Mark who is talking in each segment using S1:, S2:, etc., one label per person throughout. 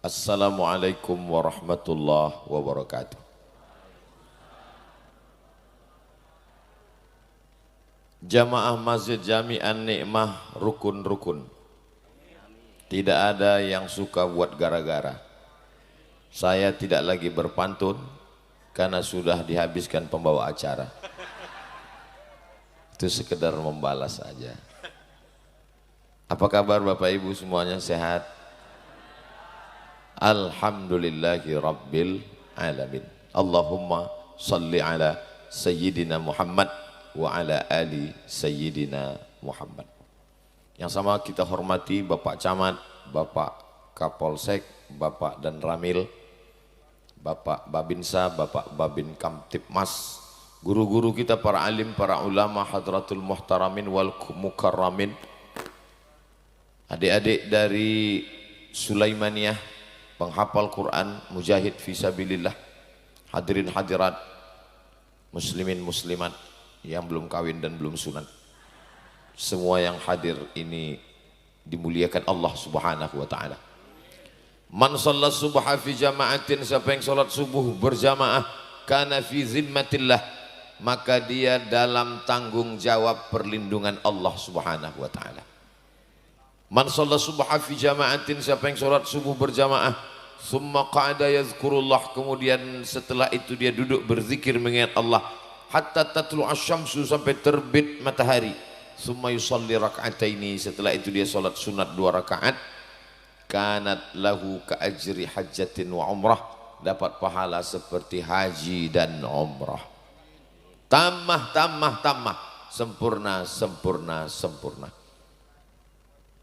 S1: Assalamualaikum warahmatullahi wabarakatuh. Jamaah Masjid Jami An-Ni'mah rukun-rukun. Tidak ada yang suka buat gara-gara. Saya tidak lagi berpantun karena sudah dihabiskan pembawa acara. Itu sekedar membalas saja. Apa kabar Bapak Ibu semuanya, sehat? Alhamdulillahi Rabbil Alamin. Allahumma salli ala Sayyidina Muhammad wa ala ali Sayyidina Muhammad. Yang sama kita hormati Bapak Camat, Bapak Kapolsek, Bapak dan Ramil, Bapak Babinsa, Bapak Babin Kamtipmas, guru-guru kita, para alim, para ulama, hadratul muhtaramin wal mukarramin, adik-adik dari Sulaimaniyah, penghafal Quran, mujahid fisabilillah, hadirin hadirat, muslimin muslimat yang belum kawin dan belum sunat, semua yang hadir ini dimuliakan Allah subhanahu wa ta'ala. Man shalla subha fi jama'atin, siapa yang sholat subuh berjamaah, kana fi zimmatillah, maka dia dalam tanggung jawab perlindungan Allah subhanahu wa ta'ala. Man shalla subha fi jama'atin, siapa yang sholat subuh berjamaah, summa qa'ada yazkurullah, kemudian setelah itu dia duduk berzikir mengingat Allah, hatta tatlu asyamsu, sampai terbit matahari, summa yusalli raka'ataini, setelah itu dia sholat sunat 2 rakaat, kanat lahu ka ajri hajjatin wa umrah, dapat pahala seperti haji dan umrah. Tamah, sempurna, sempurna, sempurna.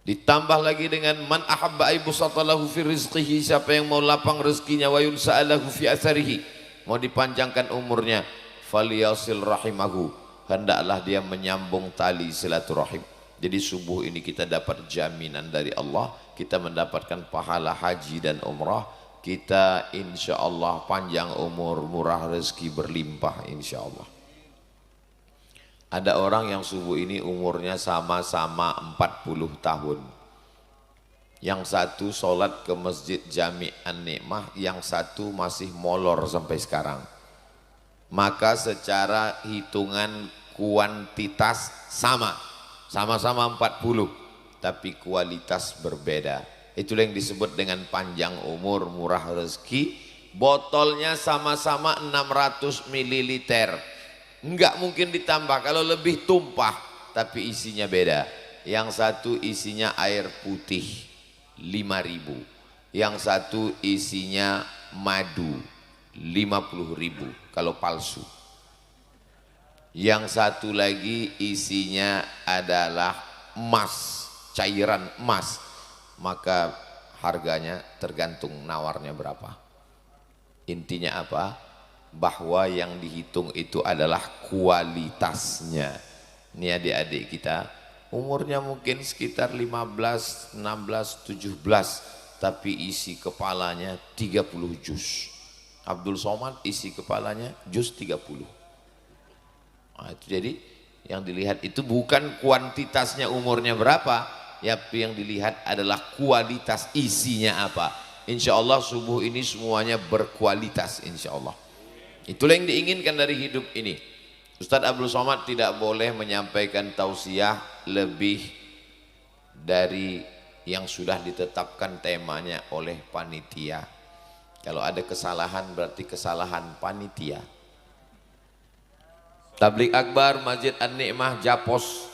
S1: Ditambah lagi dengan man ahabba aibusatalahu fi rizqihi, siapa yang mau lapang rezekinya, wa yunsa'alahu fi atharihi, mau dipanjangkan umurnya, falyasil rahimahu, hendaklah dia menyambung tali silaturahim. Jadi subuh ini kita dapat jaminan dari Allah, kita mendapatkan pahala haji dan umrah, kita insya Allah panjang umur, murah rezeki, berlimpah insya Allah. Ada orang yang subuh ini umurnya sama-sama 40 tahun. Yang satu sholat ke Masjid Jami An-Ni'mah, yang satu masih molor sampai sekarang. Maka secara hitungan kuantitas sama-sama 40, tapi kualitas berbeda. Itulah yang disebut dengan panjang umur, murah rezeki. Botolnya sama-sama 600 ml, enggak mungkin ditambah, kalau lebih tumpah, tapi isinya beda. Yang satu isinya air putih 5.000, yang satu isinya madu 50.000 kalau palsu, yang satu lagi isinya adalah emas, cairan emas, maka harganya tergantung nawarnya berapa. Intinya apa? Bahwa yang dihitung itu adalah kualitasnya. Ini adik-adik kita umurnya mungkin sekitar 15, 16, 17, tapi isi kepalanya 30 juz. Abdul Somad isi kepalanya juz 30. Nah, itu jadi yang dilihat itu bukan kuantitasnya umurnya berapa, tapi yang dilihat adalah kualitas isinya apa. Insya Allah subuh ini semuanya berkualitas insya Allah. Itulah yang diinginkan dari hidup ini. Ustadz Abdul Somad tidak boleh menyampaikan tausiah lebih dari yang sudah ditetapkan temanya oleh panitia. Kalau ada kesalahan berarti kesalahan panitia. Tablik Akbar Masjid An-Ni'mah Japos,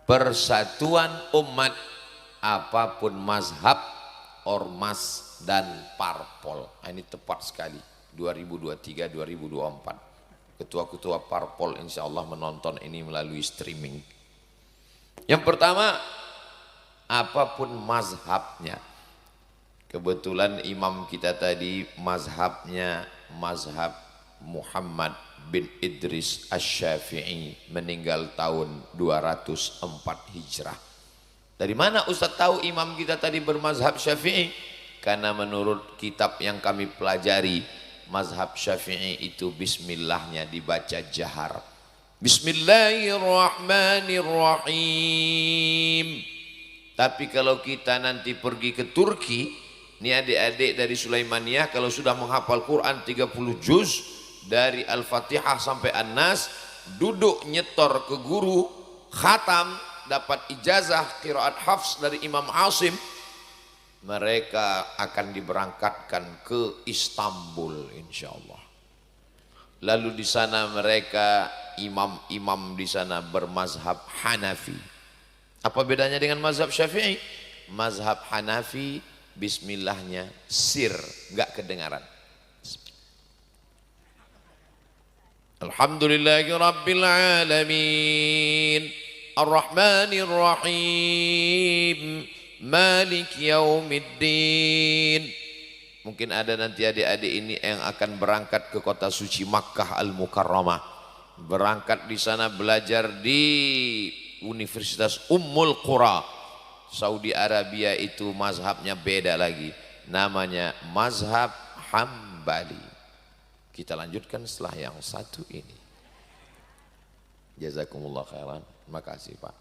S1: persatuan umat apapun mazhab, ormas dan parpol. Nah, ini tepat sekali 2023-2024. Ketua-ketua parpol insya Allah menonton ini melalui streaming. Yang pertama, apapun mazhabnya. Kebetulan imam kita tadi mazhabnya mazhab Muhammad bin Idris Asy-Syafi'i, meninggal tahun 204 Hijrah. Dari mana Ustaz tahu imam kita tadi bermazhab Syafi'i? Karena menurut kitab yang kami pelajari, mazhab Syafi'i itu bismillahnya dibaca jahar. Bismillahirrahmanirrahim. Tapi kalau kita nanti pergi ke Turki, Ini adik-adik dari Sulaimaniyah kalau sudah menghafal Quran 30 juz dari Al-Fatihah sampai An-Nas, duduk nyetor ke guru, khatam, dapat ijazah qiraat hafs dari Imam Asim, mereka akan diberangkatkan ke Istanbul insyaallah. Lalu di sana mereka imam-imam di sana bermazhab Hanafi. Apa bedanya dengan mazhab Syafi'i? Mazhab Hanafi bismillahnya sir, enggak kedengaran. Alhamdulillahi rabbil alamin, Ar-Rahmanir Rahim, Malik Yaumiddin. Mungkin ada nanti adik-adik ini yang akan berangkat ke kota suci Makkah Al-Mukarramah. Berangkat di sana belajar di Universitas Ummul Qura. Saudi Arabia itu mazhabnya beda lagi. Namanya mazhab Hambali. Kita lanjutkan setelah yang satu ini. Jazakumullah khairan. Makasih Pak.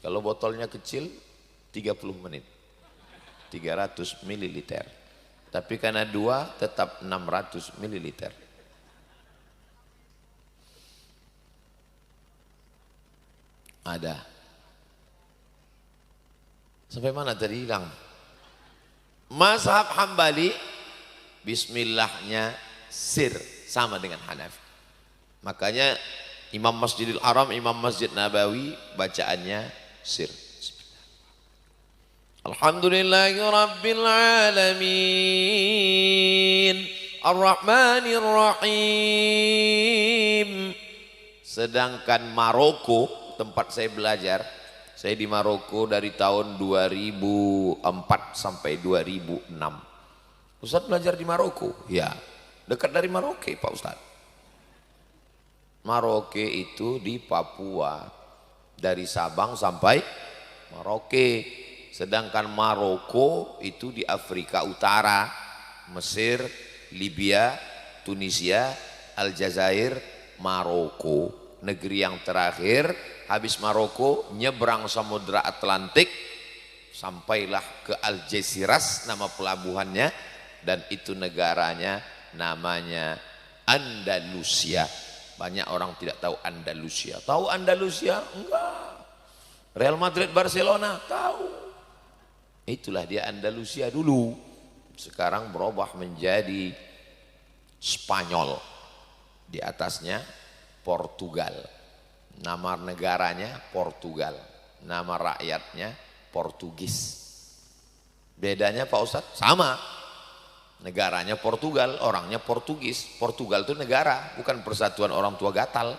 S1: Kalau botolnya kecil 30 menit. 300 ml. Tapi karena dua tetap 600 ml. Ada. Sampai mana tadi hilang? Mazhab Hambali bismillahnya sir, sama dengan Hanafi. Makanya Imam Masjidil Haram, Imam Masjid Nabawi bacaannya sir. Alhamdulillahi rabbil alamin, Ar-Rahmanir Rahim. Sedangkan Maroko, tempat saya belajar, saya di Maroko dari tahun 2004 sampai 2006. Ustaz belajar di Maroko? Ya, dekat dari Maroke Pak Ustaz. Maroke itu di Papua, dari Sabang sampai Maroke. Sedangkan Maroko itu di Afrika Utara, Mesir, Libya, Tunisia, Aljazair, Maroko. Negeri yang terakhir, habis Maroko nyebrang Samudra Atlantik, sampailah ke Algeciras, nama pelabuhannya, dan itu negaranya namanya Andalusia. Banyak orang tidak tahu Andalusia. Tahu Andalusia? Enggak. Real Madrid, Barcelona? Tahu. Itulah dia Andalusia dulu. Sekarang berubah menjadi Spanyol. Di atasnya Portugal. Nama negaranya Portugal. Nama rakyatnya Portugis. Bedanya Pak Ustadz? Sama. Negaranya Portugal, orangnya Portugis. Portugal itu negara, bukan persatuan orang tua gatal.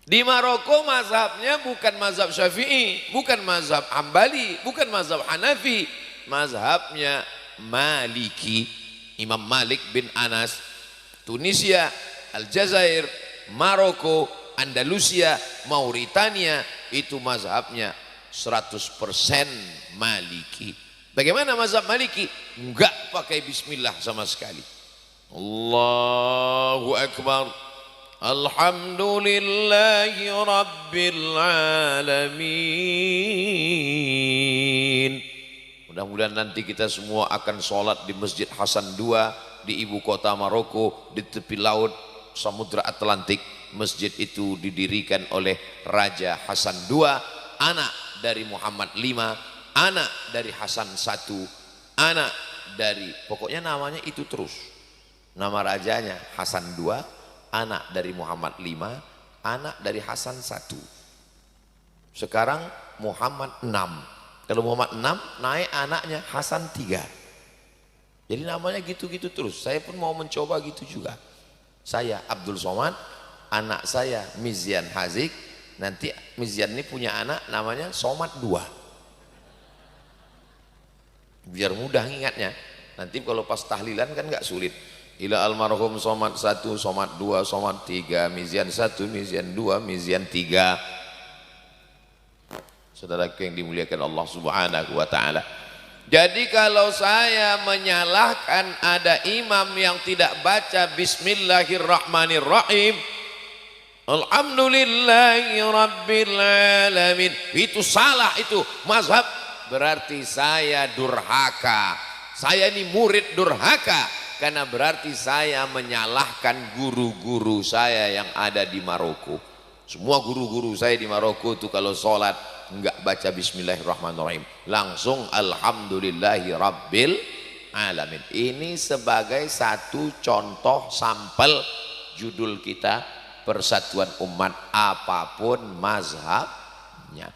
S1: Di Maroko mazhabnya bukan mazhab Syafi'i, bukan mazhab Hambali, bukan mazhab Hanafi. Mazhabnya Maliki, Imam Malik bin Anas. Tunisia, Aljazair, Maroko, Andalusia, Mauritania, itu mazhabnya 100% Maliki. Bagaimana mazhab Maliki? Enggak pakai bismillah sama sekali. Allahu Akbar. Alhamdulillahi Rabbil Alamin. Mudah-mudahan nanti kita semua akan sholat di Masjid Hasan II di ibu kota Maroko, di tepi laut Samudra Atlantik. Masjid itu didirikan oleh Raja Hasan II, anak dari Muhammad V, anak dari Hasan I, anak dari, pokoknya namanya itu terus. Nama rajanya Hasan II, anak dari Muhammad V, anak dari Hasan I. Sekarang Muhammad VI. Kalau Muhammad VI naik anaknya Hasan III. Jadi namanya gitu-gitu terus. Saya pun mau mencoba gitu juga. Saya Abdul Somad, anak saya Mizyan Hazik. Nanti Mizyan ini punya anak namanya Somad II. Biar mudah ingatnya. Nanti kalau pas tahlilan kan nggak sulit. Ila almarhum Somad 1, Somad 2, Somad 3, Mizyan 1, Mizyan 2, Mizyan 3. Saudaraku yang dimuliakan Allah Subhanahu wa taala. Jadi kalau saya menyalahkan ada imam yang tidak baca bismillahirrahmanirrahim, Alhamdulillahi Rabbil Alamin, itu salah, itu mazhab berarti saya durhaka. Saya ini murid durhaka karena berarti saya menyalahkan guru-guru saya yang ada di Maroko. Semua guru-guru saya di Maroko itu kalau sholat enggak baca bismillahirrahmanirrahim, langsung alhamdulillahi rabbil alamin. Ini sebagai satu contoh sampel judul kita, persatuan umat apapun mazhabnya.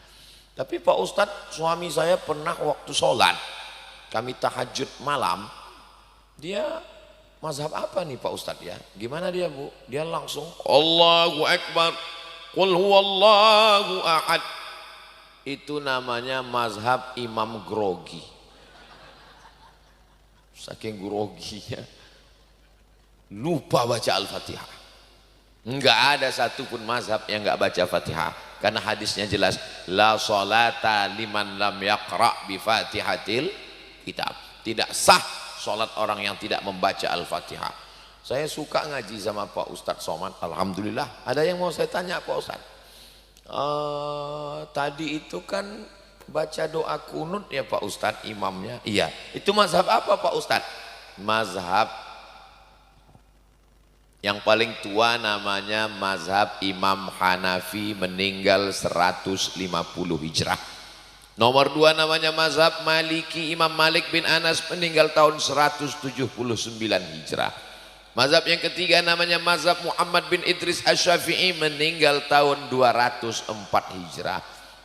S1: Tapi Pak Ustadz, suami saya pernah waktu sholat kami tahajud malam, dia mazhab apa nih Pak Ustadz ya? Gimana dia Bu? Dia langsung Allahu Akbar, Qul huwallahu ahad. Itu namanya mazhab Imam Grogi. Saking groginya lupa baca Al-Fatihah. Enggak ada satupun mazhab yang enggak baca Fatihah, karena hadisnya jelas, la sholata liman lam yaqra bi Fatihatil kitab. Tidak sah sholat orang yang tidak membaca Al-Fatihah. Saya suka ngaji sama Pak Ustadz Somad, alhamdulillah. Ada yang mau saya tanya Pak Ustadz? Tadi itu kan baca doa kunut ya Pak Ustadz imamnya. Iya, itu mazhab apa Pak Ustadz? Mazhab yang paling tua namanya mazhab Imam Hanafi, meninggal 150 Hijrah. Nomor 2 namanya mazhab Maliki, Imam Malik bin Anas, meninggal tahun 179 Hijrah. Mazhab yang ketiga namanya mazhab Muhammad bin Idris Asy-Syafi'i, meninggal tahun 204 Hijrah.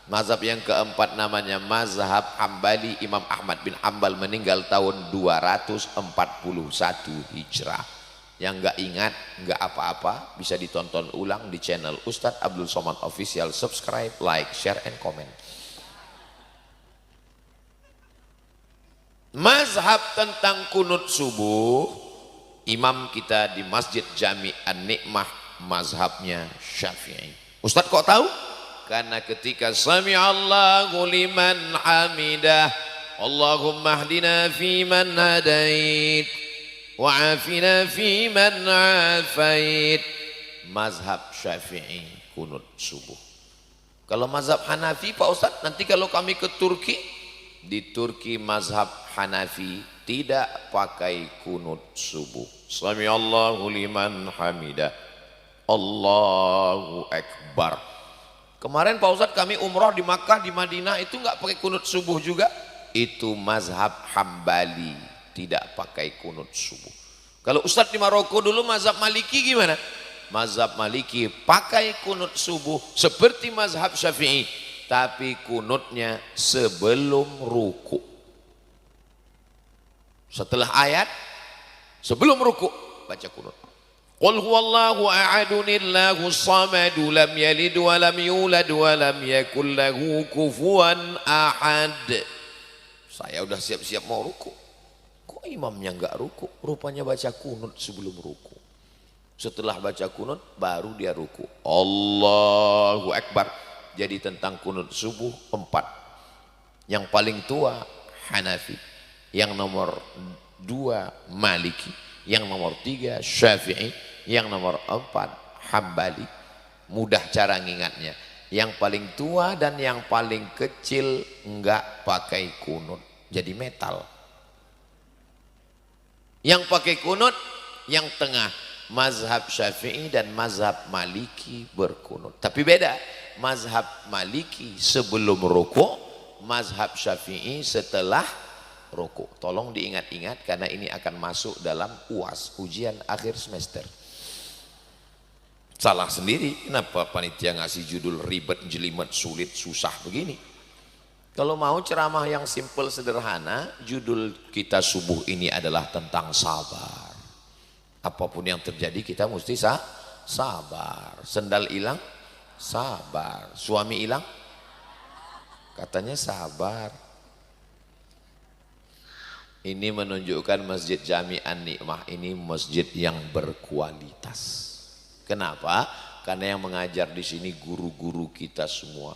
S1: Mazhab yang keempat namanya mazhab Hambali, Imam Ahmad bin Hambal, meninggal tahun 241 Hijrah. Yang enggak ingat, enggak apa-apa, bisa ditonton ulang di channel Ustadz Abdul Somad Official. Subscribe, like, share, and comment. Mazhab tentang kunut subuh, imam kita di Masjid Jami An-Nikmah mazhabnya Syafi'i. Ustadz kok tahu? Karena ketika Sami'allahu liman hamidah, Allahumma hdina fi man hadait wa afina fi man afait, mazhab Syafi'i kunut subuh. Kalau mazhab Hanafi Pak Ustadz, nanti kalau kami ke Turki, di Turki mazhab Hanafi tidak pakai kunut subuh. Sami'allahu liman hamidah, Allahu Akbar. Kemarin Pak Ustadz kami umroh di Makkah, di Madinah, itu nggak pakai kunut subuh juga. Itu mazhab Hambali, tidak pakai kunut subuh. Kalau Ustadz di Maroko dulu mazhab Maliki gimana? Mazhab Maliki pakai kunut subuh seperti mazhab Syafi'i, tapi kunutnya sebelum ruku. Setelah ayat, sebelum ruku baca kunut. Qul huwallahu ahadunillahu samadu lam yalid wa lam yulad wa lam yakul lahu kufuwan ahad. Saya udah siap-siap mau ruku, kok imamnya enggak ruku? Rupanya baca kunut sebelum ruku. Setelah baca kunut baru dia ruku. Allahu Akbar. Jadi tentang kunut subuh 4. Yang paling tua Hanafi, yang nomor 2 Maliki, yang nomor 3 Syafi'i, yang nomor 4 Hambali. Mudah cara ngingatnya. Yang paling tua dan yang paling kecil enggak pakai kunut, jadi metal. Yang pakai kunut yang tengah, mazhab Syafi'i dan mazhab Maliki berkunut. Tapi beda, mazhab Maliki sebelum rukuk, mazhab Syafi'i setelah rukuk. Tolong diingat-ingat karena ini akan masuk dalam UAS, ujian akhir semester. Salah sendiri, kenapa panitia ngasih judul ribet, jelimet, sulit, susah begini? Kalau mau ceramah yang simple sederhana, judul kita subuh ini adalah tentang sabar. Apapun yang terjadi kita mesti sabar. Sendal hilang, sabar. Suami hilang, katanya sabar. Ini menunjukkan Masjid Jami An-Nikmah ini masjid yang berkualitas. Kenapa? Karena yang mengajar di sini guru-guru kita semua.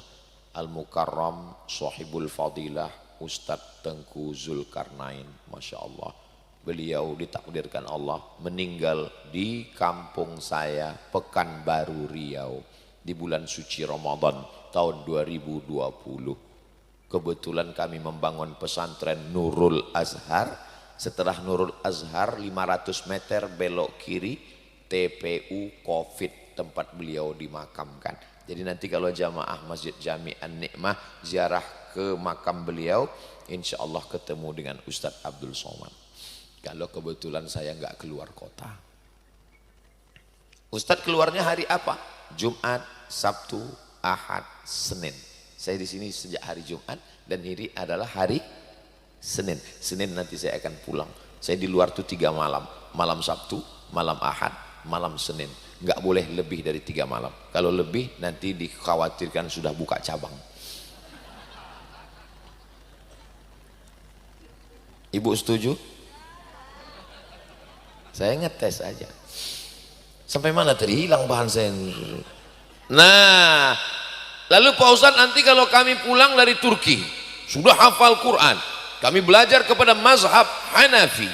S1: Al-Mukarram, Sahibul Fadilah, Ustadz Tengku Zulkarnain, Masya Allah. Beliau ditakdirkan Allah meninggal di kampung saya, Pekanbaru Riau, di bulan suci Ramadan tahun 2020. Kebetulan kami membangun pesantren Nurul Azhar. Setelah Nurul Azhar 500 meter belok kiri TPU Covid tempat beliau dimakamkan. Jadi nanti kalau jamaah Masjid Jami An-Nikmah ziarah ke makam beliau, insya Allah ketemu dengan Ustadz Abdul Somad. Kalau kebetulan saya nggak keluar kota. Ustadz keluarnya hari apa? Jumat, Sabtu, Ahad, Senin. Saya di sini sejak hari Jumat dan ini adalah hari Senin. Senin nanti saya akan pulang. Saya di luar tuh 3 malam. Malam Sabtu, malam Ahad, malam Senin. Nggak boleh lebih dari 3 malam. Kalau lebih nanti dikhawatirkan sudah buka cabang. Ibu setuju? Saya ngetes aja. Sampai mana tadi hilang bahan saya. Nah, lalu Pak Ustadz nanti kalau kami pulang dari Turki, sudah hafal Quran, kami belajar kepada mazhab Hanafi.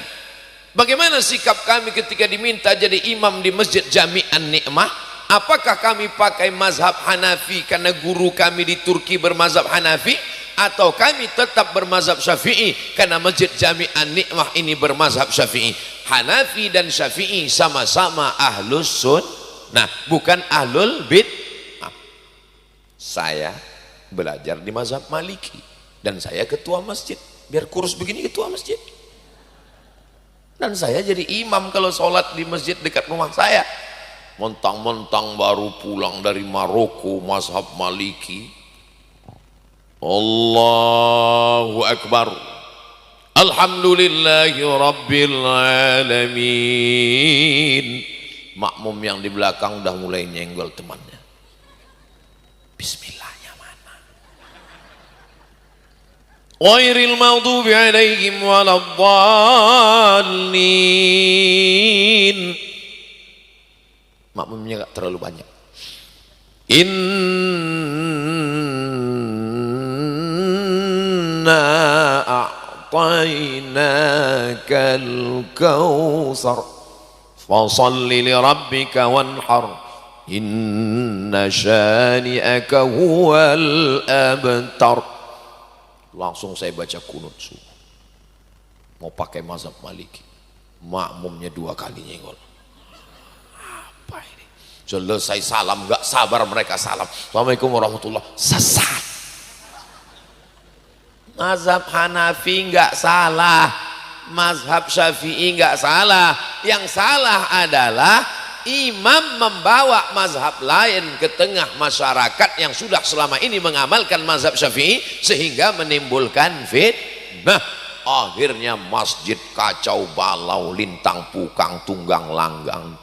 S1: Bagaimana sikap kami ketika diminta jadi imam di Masjid Jami An-Nikmah? Apakah kami pakai mazhab Hanafi karena guru kami di Turki bermazhab Hanafi? Atau kami tetap bermazhab Syafi'i karena Masjid Jami An-Nikmah ini bermazhab Syafi'i? Hanafi dan Syafi'i sama-sama ahlus sunnah, bukan ahlul bid'ah. Saya belajar di mazhab Maliki dan saya ketua masjid. Biar kurus begini ketua masjid. Dan saya jadi imam kalau sholat di masjid dekat rumah saya. Mentang-mentang baru pulang dari Maroko mazhab Maliki. Allahu Akbar. Alhamdulillahi Rabbil Alamin. Makmum yang di belakang udah mulai nyenggol temannya. Bismillahnya mana? Ghairil maghdubi alaihim waladdallin. Makmumnya gak terlalu banyak. Inna a'tainakal kautsar fasalli li rabbika wanhar inna syani'aka huwal abtar. Langsung saya baca kunut subuh. Mau pakai mazhab Maliki. Makmumnya 2 kali nyenggol. Apa ini? Selesai salam, gak sabar mereka salam. Assalamualaikum warahmatullahi wabarakatuh. Sesat. Mazhab Hanafi nggak salah, mazhab Syafi'i nggak salah. Yang salah adalah imam membawa mazhab lain ke tengah masyarakat yang sudah selama ini mengamalkan mazhab Syafi'i sehingga menimbulkan fitnah. Akhirnya masjid kacau balau, lintang pukang, tunggang langgang,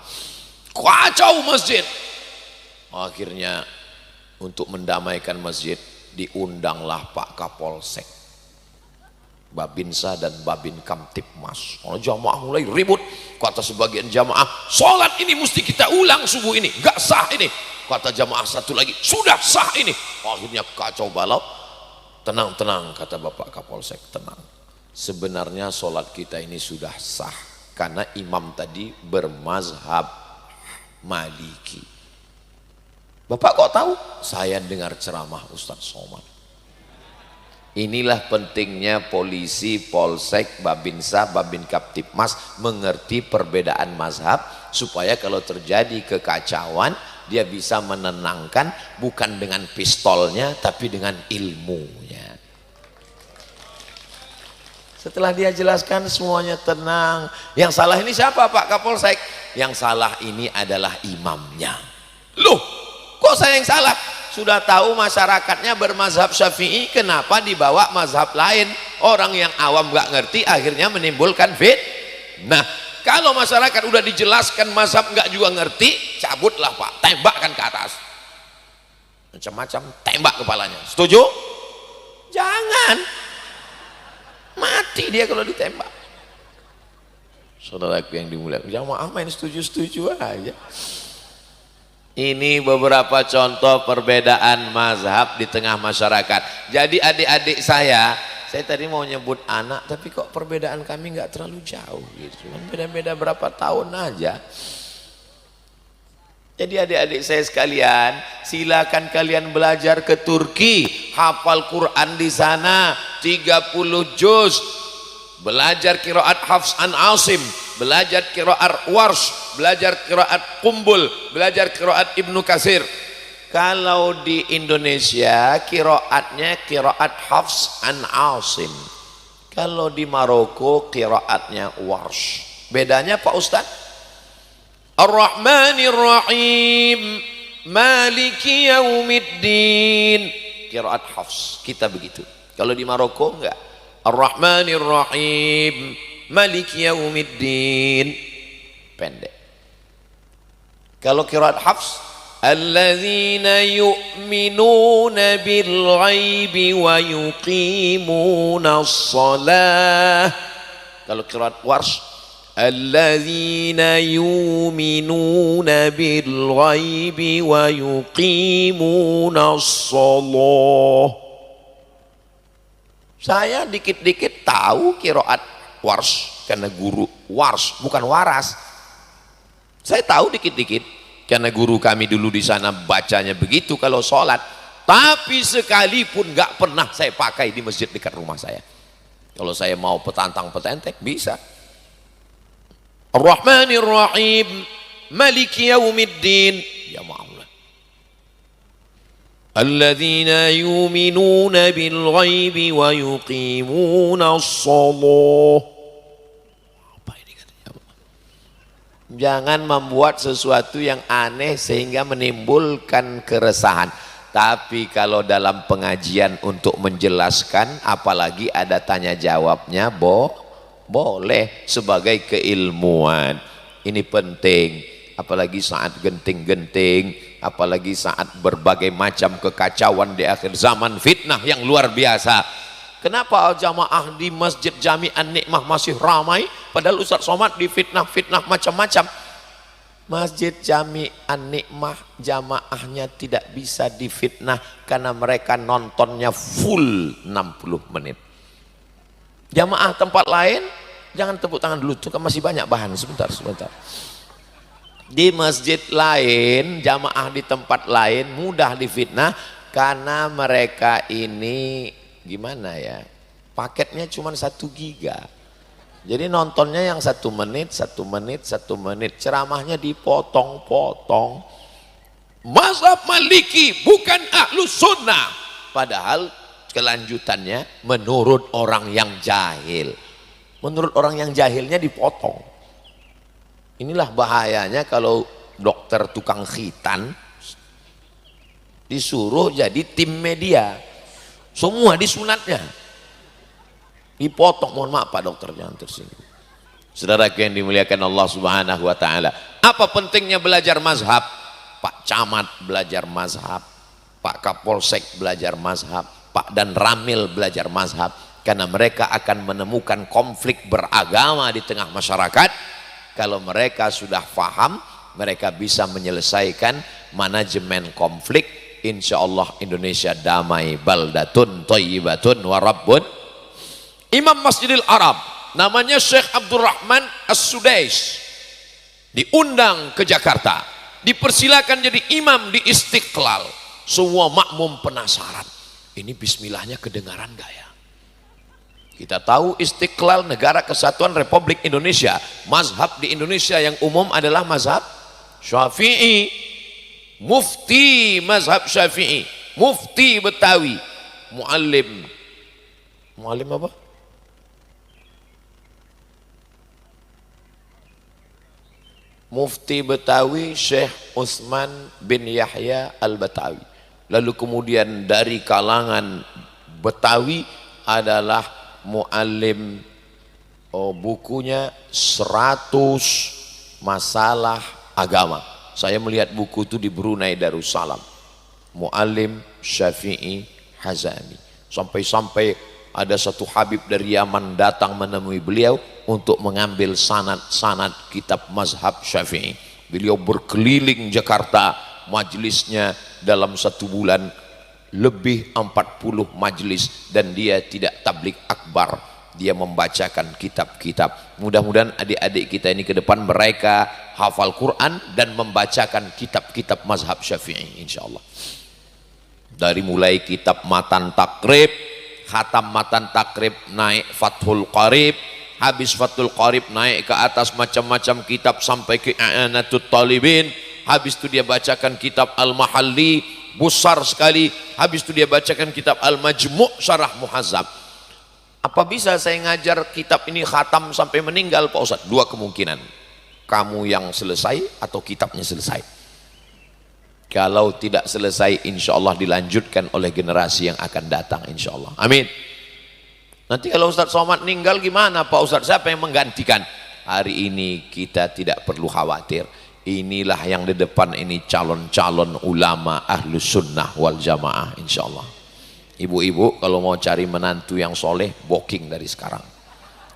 S1: kacau masjid. Akhirnya untuk mendamaikan masjid diundanglah Pak Kapolsek, Babinsa dan Babin Kamtipmas. Jamaah mulai ribut. Kata sebagian jamaah, sholat ini mesti kita ulang subuh ini, gak sah ini. Kata jamaah satu lagi, sudah sah ini. Akhirnya kacau balau. Tenang-tenang, kata Bapak Kapolsek, tenang. Sebenarnya sholat kita ini sudah sah karena imam tadi bermazhab Maliki. Bapak kok tahu? Saya dengar ceramah Ustadz Somad. Inilah pentingnya polisi, polsek, babinsa, babin kaptipmas mengerti perbedaan mazhab supaya kalau terjadi kekacauan dia bisa menenangkan bukan dengan pistolnya tapi dengan ilmunya. Setelah dia jelaskan semuanya tenang. Yang salah ini siapa Pak Kapolsek? Yang salah ini adalah imamnya. Loh, kok saya yang salah? Sudah tahu masyarakatnya bermazhab Syafi'i, kenapa dibawa mazhab lain? Orang yang awam gak ngerti akhirnya menimbulkan fitnah. Kalau masyarakat udah dijelaskan mazhab gak juga ngerti, cabutlah Pak, tembakkan ke atas. Macam-macam, tembak kepalanya. Setuju? Jangan. Mati dia kalau ditembak. Saudaraku yang dimuliakan, jamaah main setuju-setuju aja. Ini beberapa contoh perbedaan mazhab di tengah masyarakat. Jadi adik-adik saya tadi mau nyebut anak, tapi kok perbedaan kami nggak terlalu jauh gitu. Cuma beda-beda berapa tahun aja. Jadi adik-adik saya sekalian, silakan kalian belajar ke Turki, hafal Quran di sana 30 juz, belajar qiraat Hafs an Asim, belajar qiraat Warsh, belajar qiraat Qumbul, belajar qiraat Ibnu Katsir. Kalau di Indonesia qiraatnya qiraat Hafs an Asim. Kalau di Maroko qiraatnya Warsh. Bedanya Pak Ustaz? Ar-Rahmanir Rahim, Maliki Yaumiddin. Qiraat Hafs, kita begitu. Kalau di Maroko enggak. Ar-Rahmanir Rahim, Maliki Yaumiddin. Pendek. Kalau qiraat Hafs, alladzina yu'minuna bil ghaibi wa yuqimuna shalah. Kalau qiraat Warsh, alladzina yu'minuna bil ghaibi wa yuqimuna shalah. Saya dikit-dikit tahu qiraat Warsh karena guru Warsh, bukan Waras. Saya tahu dikit-dikit karena guru kami dulu di sana bacanya begitu kalau sholat. Tapi sekalipun nggak pernah saya pakai di masjid dekat rumah saya. Kalau saya mau petantang-petentek bisa. Ar-Rahmanir Rahim, Maliki Yaumiddin. Ya maulah. Alladzina yu'minuna bil ghaibi wa yuqimuna shalah. Apa ini katanya? Jangan membuat sesuatu yang aneh sehingga menimbulkan keresahan. Tapi kalau dalam pengajian untuk menjelaskan, apalagi ada tanya jawabnya, boleh sebagai keilmuan. Ini penting, apalagi saat genting-genting, apalagi saat berbagai macam kekacauan di akhir zaman, fitnah yang luar biasa. Kenapa jamaah di Masjid Jami An-Nikmah masih ramai padahal Ustaz Somad di fitnah macam-macam? Masjid Jami An-Nikmah jamaahnya tidak bisa difitnah karena mereka nontonnya full 60 menit. Jamaah tempat lain, jangan tepuk tangan dulu, itu kan masih banyak bahan, sebentar. Di masjid lain, jamaah di tempat lain mudah difitnah karena mereka ini gimana ya, paketnya cuma 1 giga. Jadi nontonnya yang 1 menit, ceramahnya dipotong-potong. Mazhab Maliki bukan Ahlus Sunnah, padahal kelanjutannya menurut orang yang jahil. Menurut orang yang jahilnya dipotong. Inilah bahayanya kalau dokter tukang khitan disuruh jadi tim media. Semua disunatnya dipotong. Mohon maaf Pak Dokter, jangan tersinggung. Saudaraku yang dimuliakan Allah Subhanahu wa taala, apa pentingnya belajar mazhab? Pak Camat belajar mazhab, Pak Kapolsek belajar mazhab, Pak dan Ramil belajar mazhab, karena mereka akan menemukan konflik beragama di tengah masyarakat. Kalau mereka sudah paham, mereka bisa menyelesaikan manajemen konflik. Insya Allah Indonesia damai, baldatun thayyibatun warabbun. Imam Masjidil Arab namanya Syekh Abdurrahman As-Sudais diundang ke Jakarta, dipersilakan jadi imam di Istiqlal. Semua makmum penasaran, ini bismillahnya kedengaran gak ya? Kita tahu Istiqlal Negara Kesatuan Republik Indonesia. Mazhab di Indonesia yang umum adalah mazhab Syafi'i. Mufti mazhab Syafi'i, mufti Betawi, muallim apa? Mufti Betawi Syekh Utsman bin Yahya Al-Batawi. Lalu kemudian dari kalangan Betawi adalah muallim, bukunya 100 masalah agama. Saya melihat buku itu di Brunei Darussalam. Muallim Syafi'i Hazami. Sampai-sampai ada satu Habib dari Yaman datang menemui beliau untuk mengambil sanad-sanad kitab mazhab Syafi'i. Beliau berkeliling Jakarta, majelisnya dalam 1 bulan lebih 40 majelis, dan dia tidak tablik akbar, dia membacakan kitab-kitab. Mudah-mudahan adik-adik kita ini ke depan mereka hafal Quran dan membacakan kitab-kitab mazhab Syafi'i insyaallah. Dari mulai kitab Matan Takrib, khatam Matan Takrib, naik Fathul Qarib, habis Fathul Qarib naik ke atas macam-macam kitab sampai ke I'anatut Talibin, habis itu dia bacakan kitab Al-Mahalli, besar sekali, habis itu dia bacakan kitab Al-Majmu' Syarah Muhazzab. Apa bisa saya ngajar kitab ini khatam sampai meninggal Pak Ustadz? Dua kemungkinan, kamu yang selesai atau kitabnya selesai. Kalau tidak selesai, insya Allah dilanjutkan oleh generasi yang akan datang, insya Allah. Amin. Nanti kalau Ustadz Somad meninggal gimana Pak Ustadz? Siapa yang menggantikan? Hari ini kita tidak perlu khawatir. Inilah yang di depan ini calon-calon ulama ahlus sunnah wal jamaah, insya Allah. Ibu-ibu kalau mau cari menantu yang soleh, booking dari sekarang,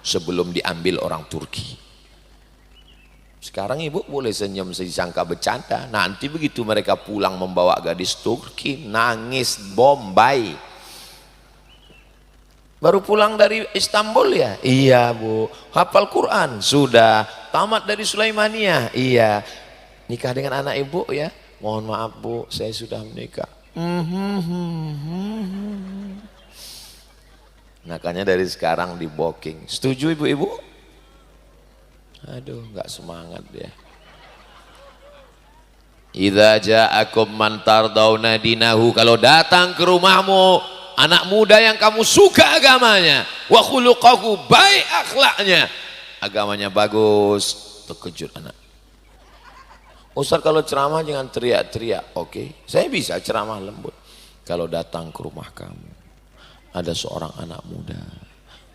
S1: sebelum diambil orang Turki. Sekarang ibu boleh senyum disangka bercanda, nanti begitu mereka pulang membawa gadis Turki, nangis Bombay. Baru pulang dari Istanbul ya? Iya bu. Hafal Quran? Sudah. Tamat dari Sulaimaniyah? Iya. Nikah dengan anak ibu ya? Mohon maaf bu, saya sudah menikah. Makanya dari sekarang di booking. Setuju ibu-ibu? Aduh, nggak semangat dia. Idza ja'akum man tardawna dinahu, kalau datang ke rumahmu anak muda yang kamu suka agamanya, wa khuluquhu, baik akhlaknya, agamanya bagus, terkejut anak. Ustaz kalau ceramah jangan teriak-teriak. Oke, saya bisa ceramah lembut. Kalau datang ke rumah kamu ada seorang anak muda,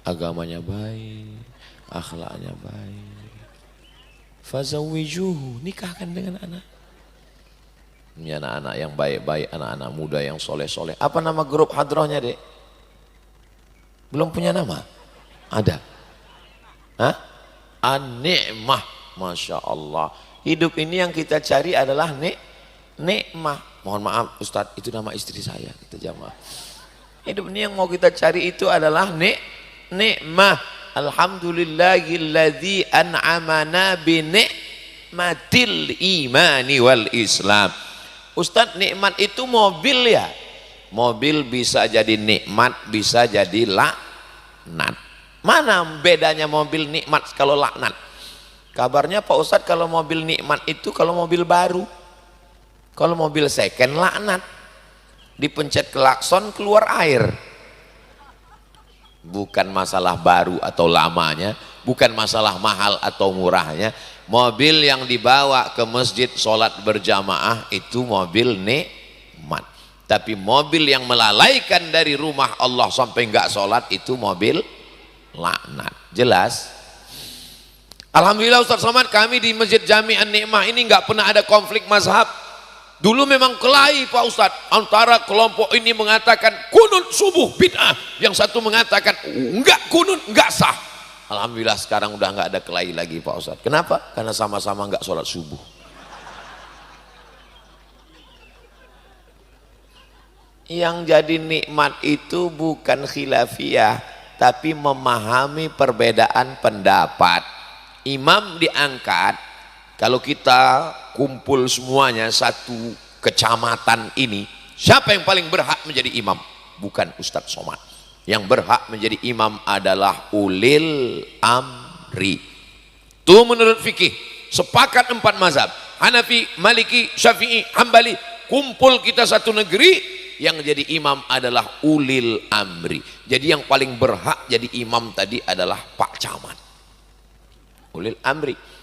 S1: agamanya baik, akhlaknya baik, fazawijuhu, nikahkan dengan anak. Ini anak-anak yang baik-baik, anak-anak muda yang soleh-soleh. Apa nama grup hadrohnya dek? Belum punya nama? Ada? Hah? An-Ni'mah. Masya Allah. Hidup ini yang kita cari adalah nikmah. Mohon maaf Ustadz, itu nama istri saya. Kita jamaah. Hidup ini yang mau kita cari itu adalah nikmah. Alhamdulillahilladzi an'amana bi ni'matil imani wal islam. Ustadz, nikmat itu mobil ya? Mobil bisa jadi nikmat, bisa jadi laknat. Mana bedanya mobil nikmat kalau laknat? Kabarnya Pak Ustadz kalau mobil nikmat itu kalau mobil baru. Kalau mobil second laknat. Dipencet klakson keluar air. Bukan masalah baru atau lamanya, bukan masalah mahal atau murahnya. Mobil yang dibawa ke masjid sholat berjamaah itu mobil nikmat. Tapi mobil yang melalaikan dari rumah Allah sampai enggak sholat itu mobil laknat. Jelas? Alhamdulillah Ustaz Somad, kami di Masjid Jami' An-Ni'mah ini enggak pernah ada konflik mazhab. Dulu memang kelahi Pak Ustadz, antara kelompok ini mengatakan kunut subuh bid'ah, yang satu mengatakan enggak kunut, enggak sah. Alhamdulillah sekarang udah enggak ada kelahi lagi Pak Ustadz. Kenapa? Karena sama-sama enggak sholat subuh. Yang jadi nikmat itu bukan khilafiyah, tapi memahami perbedaan pendapat. Imam diangkat. Kalau kita kumpul semuanya satu kecamatan ini, siapa yang paling berhak menjadi imam? Bukan Ustadz Somad. Yang berhak menjadi imam adalah ulil amri. Itu menurut fikih. Sepakat 4 mazhab. Hanafi, Maliki, Syafi'i, Hambali. Kumpul kita satu negeri, yang jadi imam adalah ulil amri. Jadi yang paling berhak jadi imam tadi adalah Pak Camat. Ulil amri.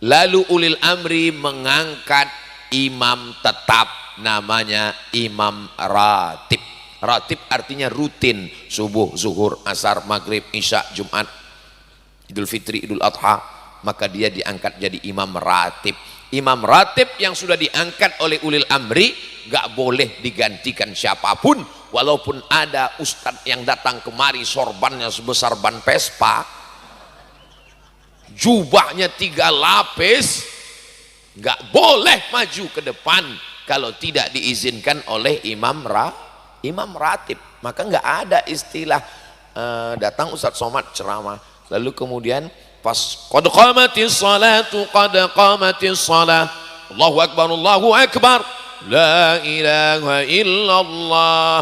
S1: Lalu ulil amri mengangkat imam tetap, namanya imam ratib. Ratib artinya rutin, subuh, zuhur, asar, maghrib, isya, Jumat, Idul Fitri, Idul Adha, maka dia diangkat jadi imam ratib. Imam ratib yang sudah diangkat oleh ulil amri gak boleh digantikan siapapun, walaupun ada ustadz yang datang kemari sorbannya sebesar ban Vespa, jubahnya 3 lapis, nggak boleh maju ke depan kalau tidak diizinkan oleh imam ratib. Maka nggak ada istilah datang Ustadz Somad ceramah lalu kemudian Pas qad qamatis salatu qad qamatis salah. Allahu akbar, Allahu akbar. La ilaha illallah.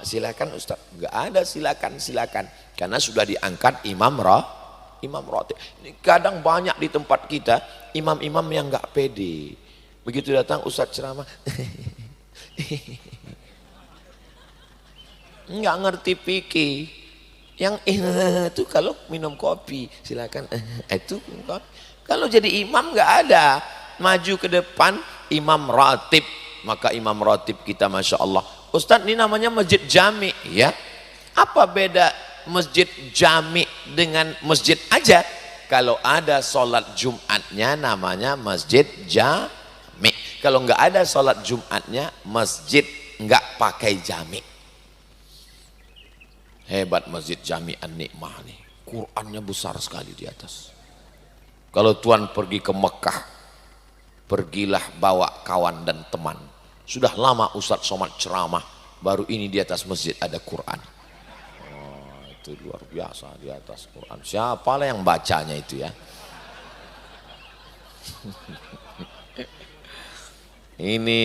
S1: Silakan Ustaz. Enggak ada silakan. Karena sudah diangkat imam ratib. Ini kadang banyak di tempat kita imam-imam yang enggak pede. Begitu datang Ustaz ceramah. Enggak ngerti fikih. Yang itu kalau minum kopi silakan itu kalau jadi imam nggak ada maju ke depan imam ratib, maka imam ratib kita masya Allah Ustadz ini namanya masjid jami ya. Apa beda masjid jami dengan masjid aja? Kalau ada sholat Jumatnya namanya masjid jami, kalau nggak ada sholat Jumatnya masjid nggak pakai jami. Hebat masjid Jami An-Nikmah nih, Qurannya besar sekali di atas. Kalau tuan pergi ke Mekah, pergilah bawa kawan dan teman. Sudah lama Ustadz Somad ceramah, baru ini di atas masjid ada Quran. Oh, itu luar biasa di atas Quran. Siapalah yang bacanya itu ya. Ini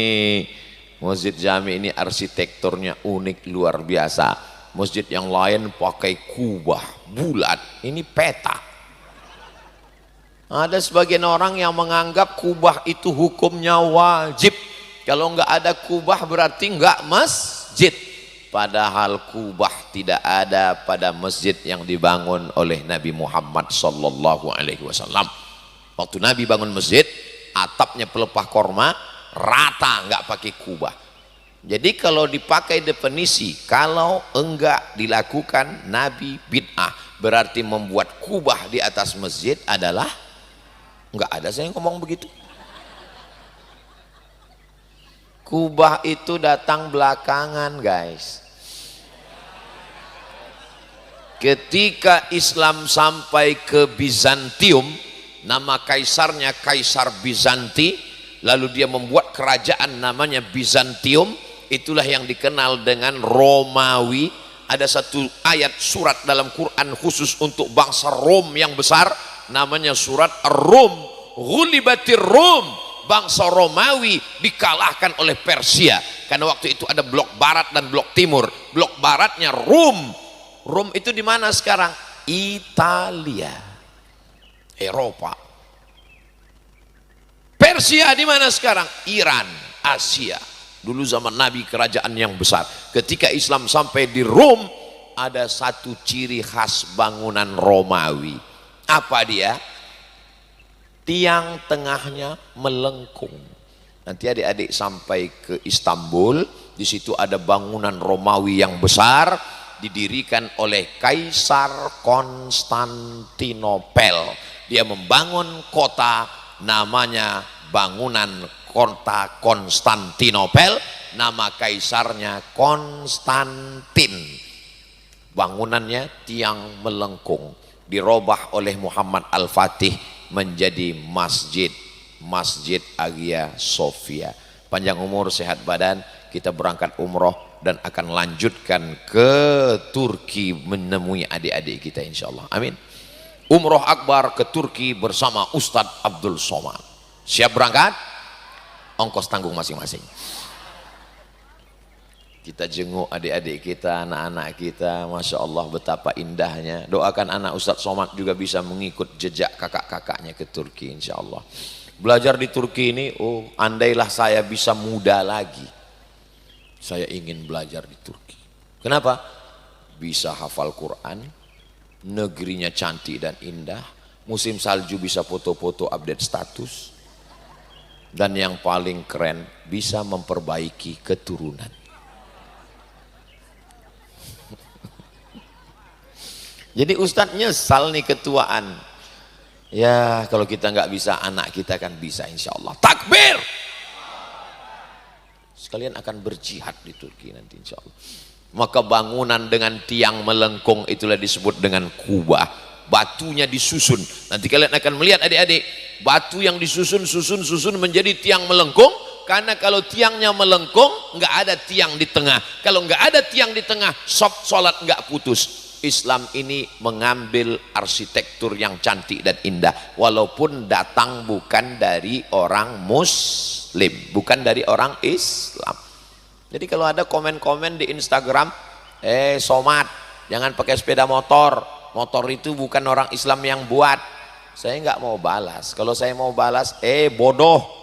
S1: masjid Jami ini arsitekturnya unik luar biasa. Masjid yang lain pakai kubah bulat, ini peta. Ada sebagian orang yang menganggap kubah itu hukumnya wajib. Kalau nggak ada kubah berarti nggak masjid. Padahal kubah tidak ada pada masjid yang dibangun oleh Nabi Muhammad sallallahu alaihi wasallam. Waktu Nabi bangun masjid, atapnya pelepah korma, rata, nggak pakai kubah. Jadi kalau dipakai definisi, kalau enggak dilakukan Nabi bid'ah, berarti membuat kubah di atas masjid adalah enggak ada saya ngomong begitu. Kubah itu datang belakangan guys. Ketika Islam sampai ke Bizantium, nama kaisarnya Kaisar Bizanti, lalu dia membuat kerajaan namanya Bizantium. Itulah yang dikenal dengan Romawi. Ada satu ayat surat dalam Quran khusus untuk bangsa Rom yang besar, namanya surat Ar-Rum. Ghulibatir Rum, bangsa Romawi dikalahkan oleh Persia. Karena waktu itu ada blok barat dan blok timur. Blok baratnya Rum. Rum itu di mana sekarang? Italia, Eropa. Persia di mana sekarang? Iran, Asia. Dulu zaman Nabi kerajaan yang besar. Ketika Islam sampai di Rom, ada satu ciri khas bangunan Romawi. Apa dia? Tiang tengahnya melengkung. Nanti adik-adik sampai ke Istanbul, di situ ada bangunan Romawi yang besar, didirikan oleh Kaisar Konstantinopel. Dia membangun kota, namanya bangunan kota Konstantinopel, nama kaisarnya Konstantin. Bangunannya tiang melengkung, dirubah oleh Muhammad Al-Fatih menjadi Masjid Hagia Sophia. Panjang umur, sehat badan, kita berangkat umroh dan akan lanjutkan ke Turki menemui adik-adik kita insyaallah. Amin. Umroh akbar ke Turki bersama Ustadz Abdul Somad. Siap berangkat? Ongkos tanggung masing-masing. Kita jenguk adik-adik kita, anak-anak kita, masya Allah betapa indahnya. Doakan anak Ustadz Somad juga bisa mengikut jejak kakak-kakaknya ke Turki insya Allah. Belajar di Turki ini, oh andailah saya bisa muda lagi, saya ingin belajar di Turki. Kenapa? Bisa hafal Quran, negerinya cantik dan indah, musim salju bisa foto-foto update status, dan yang paling keren bisa memperbaiki keturunan. Jadi Ustadz nyesal nih ketuaan. Ya kalau kita nggak bisa, anak kita kan bisa insya Allah. Takbir! Sekalian akan berjihad di Turki nanti insya Allah. Maka bangunan dengan tiang melengkung itulah disebut dengan kubah. Batunya disusun. Nanti kalian akan melihat adik-adik, batu yang disusun menjadi tiang melengkung. Karena kalau tiangnya melengkung, nggak ada tiang di tengah. Kalau nggak ada tiang di tengah, sholat nggak putus. Islam ini mengambil arsitektur yang cantik dan indah, walaupun datang bukan dari orang Muslim, bukan dari orang Islam. Jadi kalau ada komen-komen di Instagram, somat, jangan pakai sepeda motor, motor itu bukan orang Islam yang buat. Saya nggak mau balas. Kalau saya mau balas, bodoh.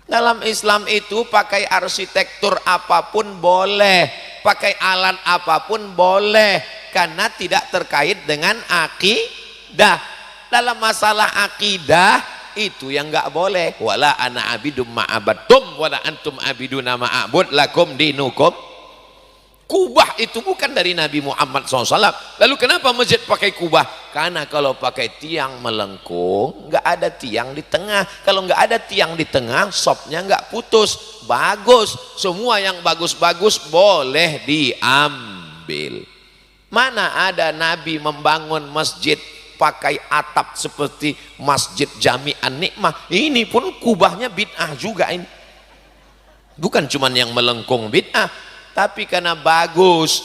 S1: Dalam Islam itu pakai arsitektur apapun boleh, pakai alat apapun boleh, karena tidak terkait dengan akidah. Dalam masalah akidah itu yang nggak boleh. Wala ana abidum ma'abattum wala antum abiduna ma'abud lakum dinukum. Kubah itu bukan dari Nabi Muhammad SAW. Lalu kenapa masjid pakai kubah? Karena kalau pakai tiang melengkung, nggak ada tiang di tengah. Kalau nggak ada tiang di tengah, sopnya nggak putus. Bagus. Semua yang bagus-bagus boleh diambil. Mana ada Nabi membangun masjid pakai atap seperti Masjid Jami An-Nikmah. Ini pun kubahnya bid'ah juga ini. Bukan cuman yang melengkung bid'ah, tapi karena bagus.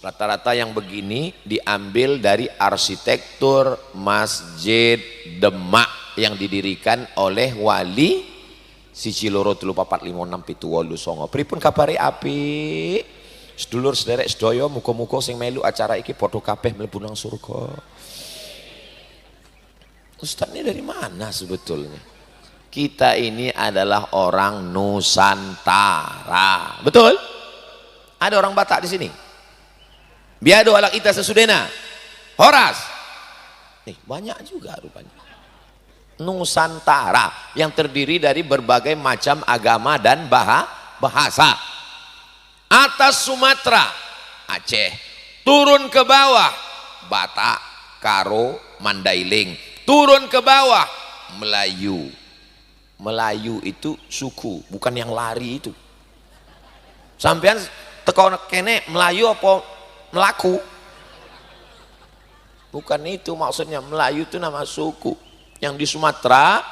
S1: Rata-rata yang begini diambil dari arsitektur Masjid Demak yang didirikan oleh wali siji loro telu papat lima enam pitu wolu songo. Pripun kabare api? Sedulur sederek sedaya, muga-muga sing melu acara iki padha kabeh mlebu nang surga. Ustaz ini dari mana sebetulnya? Kita ini adalah orang Nusantara, betul? Ada orang Batak di sini. Biado alak ita sesudena. Horas. Nih, banyak juga rupanya. Nusantara yang terdiri dari berbagai macam agama dan bahasa. Atas Sumatera, Aceh. Turun ke bawah, Batak, Karo, Mandailing. Turun ke bawah, Melayu. Melayu itu suku, bukan yang lari itu. Sampean teko kene Melayu apa Melaku? Bukan itu maksudnya. Melayu itu nama suku. Yang di Sumatera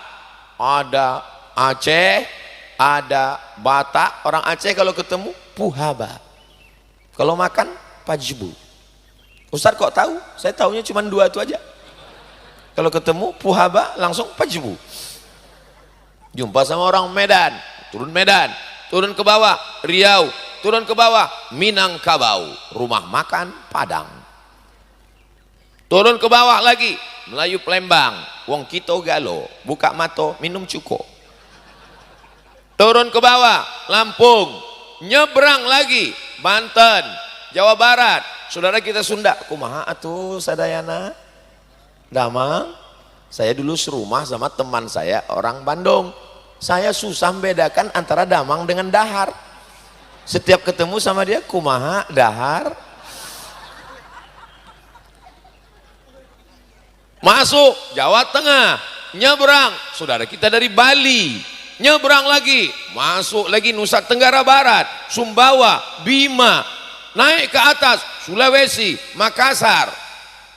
S1: ada Aceh, ada Batak. Orang Aceh kalau ketemu puhaba, kalau makan pajbu. Ustaz kok tahu? Saya tahunya cuma dua itu aja. Kalau ketemu puhaba langsung pajbu. Jumpa sama orang Medan, turun Medan. Turun ke bawah Riau, turun ke bawah Minangkabau, rumah makan Padang. Turun ke bawah lagi Melayu Palembang, wong Kito Galo, buka mato minum cuko. Turun ke bawah Lampung, nyebrang lagi Banten, Jawa Barat. Saudara kita Sunda, kumaha atuh sadayana? Damang. Saya dulu serumah sama teman saya orang Bandung. Saya susah membedakan antara damang dengan dahar. Setiap ketemu sama dia, kumaha dahar. Masuk Jawa Tengah, nyebrang saudara kita dari Bali, nyebrang lagi, masuk lagi Nusa Tenggara Barat, Sumbawa, Bima, naik ke atas Sulawesi, Makassar,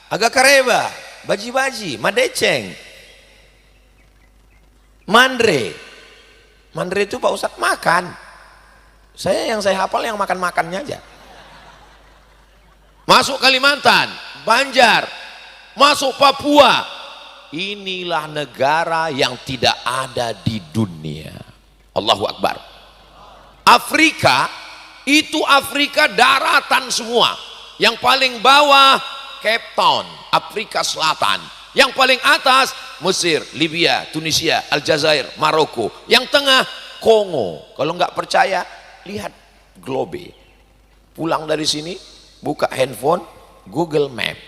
S1: agak Kareba, Baji-Baji, Madeceng, Mandre. Mandre itu Pak Ustadz makan. Yang saya hafal yang makan-makannya aja. Masuk Kalimantan, Banjar, masuk Papua. Inilah negara yang tidak ada di dunia. Allahu Akbar. Afrika itu Afrika daratan semua. Yang paling bawah Cape Town, Afrika Selatan. Yang paling atas Mesir, Libya, Tunisia, Aljazair, Maroko. Yang tengah Kongo. Kalau nggak percaya, lihat globe. Pulang dari sini, buka handphone, Google Map.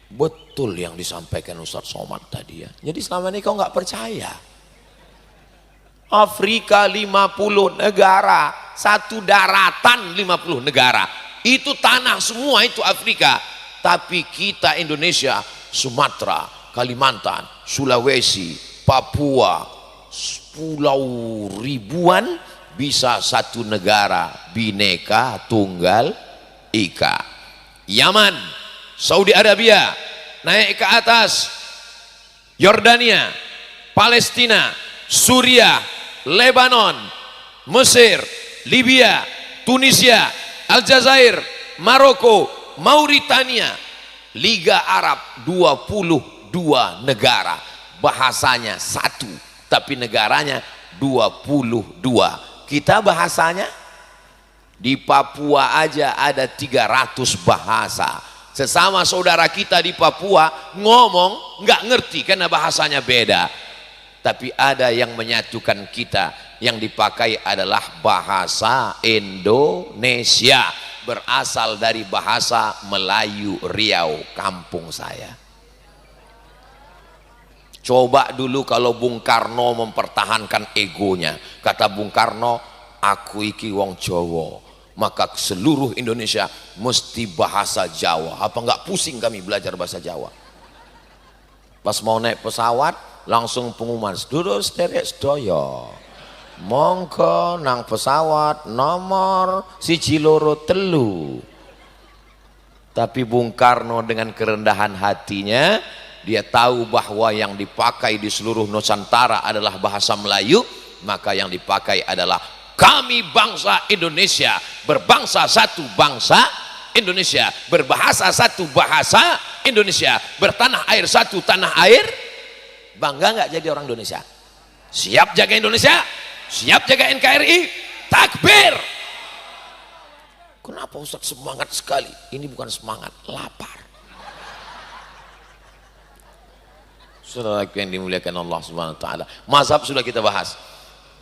S1: Betul yang disampaikan Ustaz Somad tadi ya. Jadi selama ini kau nggak percaya. Afrika 50 negara, satu daratan 50 negara. Itu tanah semua itu Afrika. Tapi kita Indonesia, Sumatera, Kalimantan, Sulawesi, Papua, pulau ribuan bisa satu negara, bineka tunggal ika. Yaman, Saudi Arabia, naik ke atas Yordania, Palestina, Suriah, Lebanon, Mesir, Libya, Tunisia, Aljazair, Maroko, Mauritania, Liga Arab 22 negara, bahasanya satu tapi negaranya 22. Kita bahasanya di Papua aja ada 300 bahasa. Sesama saudara kita di Papua ngomong nggak ngerti karena bahasanya beda, tapi ada yang menyatukan kita, yang dipakai adalah bahasa Indonesia, berasal dari bahasa Melayu Riau, kampung saya. Coba dulu kalau Bung Karno mempertahankan egonya, kata Bung Karno, aku iki wong Jawa, maka seluruh Indonesia mesti bahasa Jawa. Apa enggak pusing kami belajar bahasa Jawa? Pas mau naik pesawat langsung pengumuman, duduk sederek sedaya, monggo nang pesawat nomor 123. Tapi Bung Karno dengan kerendahan hatinya, dia tahu bahwa yang dipakai di seluruh Nusantara adalah bahasa Melayu, maka yang dipakai adalah kami bangsa Indonesia, berbangsa satu bangsa Indonesia, berbahasa satu bahasa Indonesia, bertanah air satu tanah air. Bangga nggak jadi orang Indonesia? Siap jaga Indonesia, siap jaga NKRI, takbir. Kenapa Ustaz semangat sekali? Ini bukan semangat, lapar. Saudara yang dimuliakan Allah Subhanahu wa taala, mazhab sudah kita bahas.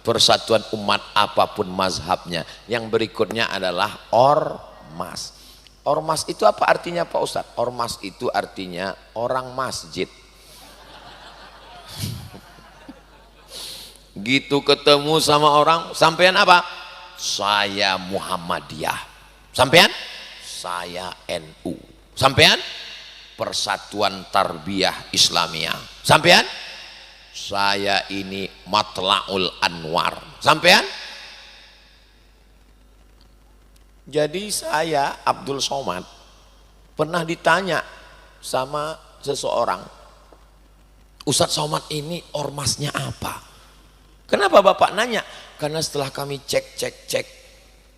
S1: Persatuan umat apapun mazhabnya. Yang berikutnya adalah ormas. Ormas itu apa artinya Pak Ustadz? Ormas itu artinya orang masjid. Gitu ketemu sama orang, sampean apa? Saya Muhammadiyah. Sampean? Saya NU. Sampean? Persatuan Tarbiyah Islamiyah. Sampean? Saya ini Matla'ul Anwar. Sampean? Jadi saya Abdul Somad pernah ditanya sama seseorang, Ustadz Somad ini ormasnya apa? Kenapa Bapak nanya? Karena setelah kami cek,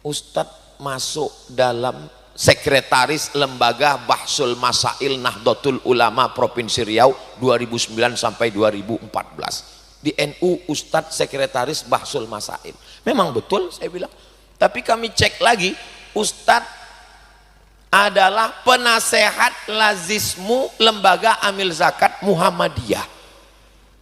S1: Ustadz masuk dalam sekretaris lembaga Bahsul Masail Nahdlatul Ulama Provinsi Riau 2009 sampai 2014. Di NU Ustadz sekretaris Bahsul Masail. Memang betul saya bilang. Tapi kami cek lagi, Ustadz adalah penasehat lazismu lembaga Amil Zakat Muhammadiyah.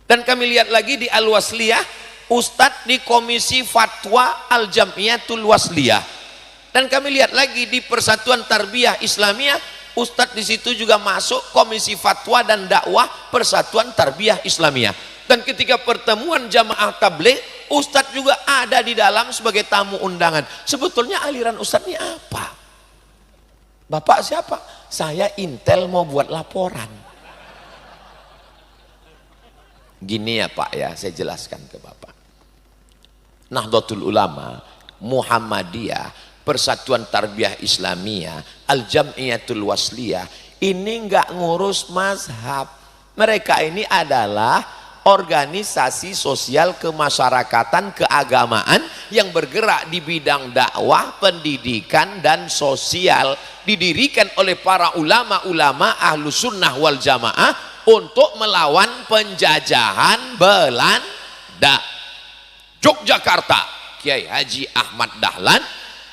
S1: Dan kami lihat lagi di Al-Wasliyah, Ustadz di Komisi Fatwa Al-Jamiyatul Wasliyah. Dan kami lihat lagi di Persatuan Tarbiyah Islamiyah, Ustadz di situ juga masuk Komisi Fatwa dan Dakwah Persatuan Tarbiyah Islamiyah. Dan ketika pertemuan jamaah tabligh, Ustadz juga ada di dalam sebagai tamu undangan. Sebetulnya aliran Ustadz ini apa? Bapak siapa? Saya Intel mau buat laporan. Gini ya Pak ya, saya jelaskan ke Bapak. Nahdlatul Ulama, Muhammadiyah, Persatuan Tarbiyah Islamiyah, Al-Jamiyatul Wasliyah, ini enggak ngurus mazhab. Mereka ini adalah organisasi sosial kemasyarakatan keagamaan yang bergerak di bidang dakwah, pendidikan dan sosial, didirikan oleh para ulama-ulama ahlu sunnah wal jamaah untuk melawan penjajahan Belanda. Yogyakarta, Kiai Haji Ahmad Dahlan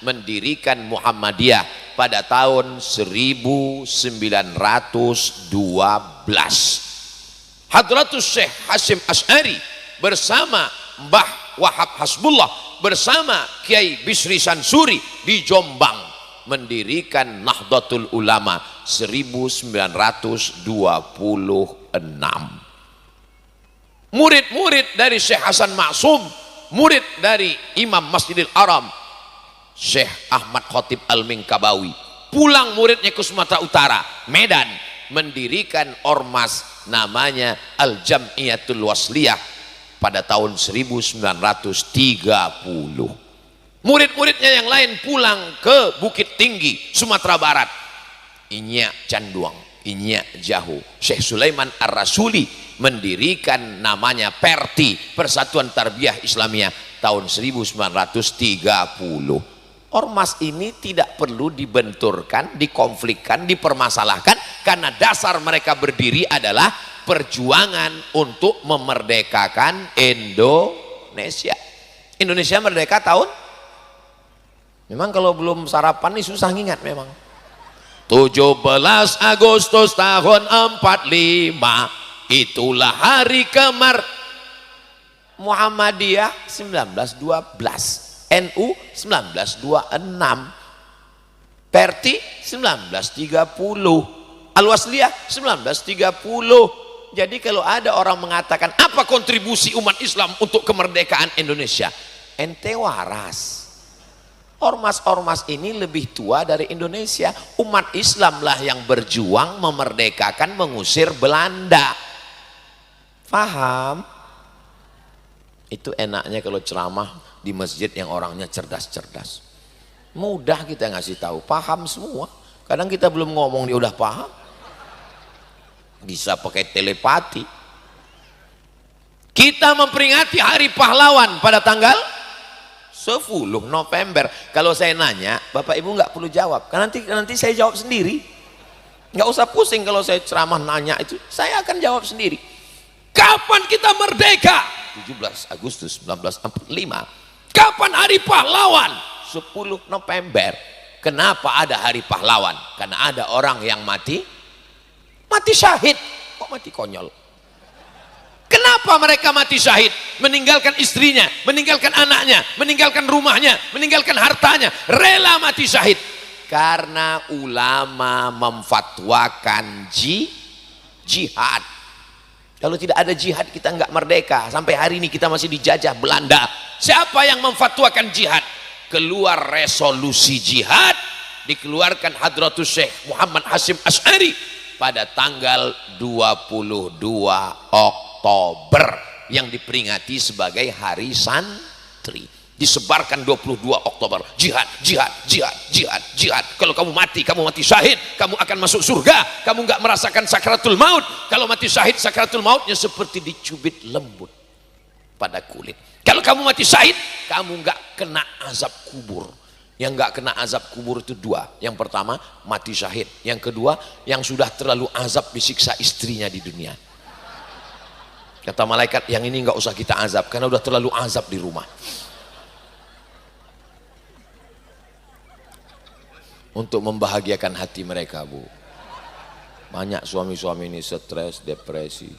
S1: mendirikan Muhammadiyah pada tahun 1912. Hadratus Syekh Hasyim Asy'ari bersama Mbah Wahab Hasbullah bersama Kiai Bisri Sansuri di Jombang mendirikan Nahdlatul Ulama 1926. Murid-murid dari Syekh Hasan Maksum, murid dari Imam Masjidil Haram Syekh Ahmad Khotib Al-Minkabawi, pulang muridnya ke Sumatera Utara, Medan, mendirikan ormas namanya Al-Jamiyatul Wasliyah pada tahun 1930. Murid-muridnya yang lain pulang ke Bukit Tinggi, Sumatera Barat, Inyak Canduang, Inyak Jahu. Syekh Sulaiman Ar-Rasuli mendirikan namanya Perti, Persatuan Tarbiyah Islamiyah tahun 1930. Ormas ini tidak perlu dibenturkan, dikonflikkan, dipermasalahkan, karena dasar mereka berdiri adalah perjuangan untuk memerdekakan Indonesia. Indonesia merdeka tahun, memang kalau belum sarapan nih susah ngingat memang. 17 Agustus tahun 45, itulah hari Muhammadiyah 1912, NU 1926, Perti 1930, Al-Wasliyah 1930. Jadi kalau ada orang mengatakan apa kontribusi umat Islam untuk kemerdekaan Indonesia, ente waras. Ormas-ormas ini lebih tua dari Indonesia. Umat Islamlah yang berjuang memerdekakan, mengusir Belanda. Paham? Itu enaknya kalau ceramah di masjid yang orangnya cerdas-cerdas. Mudah kita ngasih tahu, paham semua. Kadang kita belum ngomong dia udah paham. Bisa pakai telepati. Kita memperingati Hari Pahlawan pada tanggal 10 November. Kalau saya nanya, Bapak Ibu nggak perlu jawab, karena nanti saya jawab sendiri. Nggak usah pusing kalau saya ceramah nanya itu, saya akan jawab sendiri. Kapan kita merdeka? 17 Agustus 1945. Kapan Hari Pahlawan? 10 November. Kenapa ada Hari Pahlawan? Karena ada orang yang mati syahid. Kok mati konyol? Kenapa mereka mati syahid? Meninggalkan istrinya, meninggalkan anaknya, meninggalkan rumahnya, meninggalkan hartanya, rela mati syahid. Karena ulama memfatwakan jihad. Kalau tidak ada jihad kita nggak merdeka. Sampai hari ini kita masih dijajah Belanda. Siapa yang memfatwakan jihad? Keluar resolusi jihad, dikeluarkan Hadratus Syekh Muhammad Hasyim Asy'ari pada tanggal 22 Oktober yang diperingati sebagai Hari Santri. Disebarkan 22 Oktober, jihad, jihad, jihad, jihad, jihad. Kalau kamu mati syahid, kamu akan masuk surga. Kamu nggak merasakan sakratul maut. Kalau mati syahid, sakratul mautnya seperti dicubit lembut pada kulit. Kalau kamu mati syahid, kamu nggak kena azab kubur. Yang nggak kena azab kubur itu dua. Yang pertama mati syahid. Yang kedua yang sudah terlalu azab disiksa istrinya di dunia. Kata malaikat, yang ini nggak usah kita azab karena udah terlalu azab di rumah. Untuk membahagiakan hati mereka, Bu. Banyak suami-suami ini stres, depresi.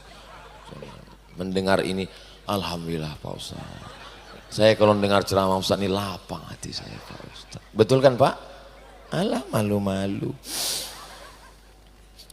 S1: Mendengar ini, alhamdulillah Pak Ustaz. Saya kalau mendengar ceramah Ustaz ini lapang hati saya, Pak Ustaz. Betul kan, Pak? Alah, malu-malu.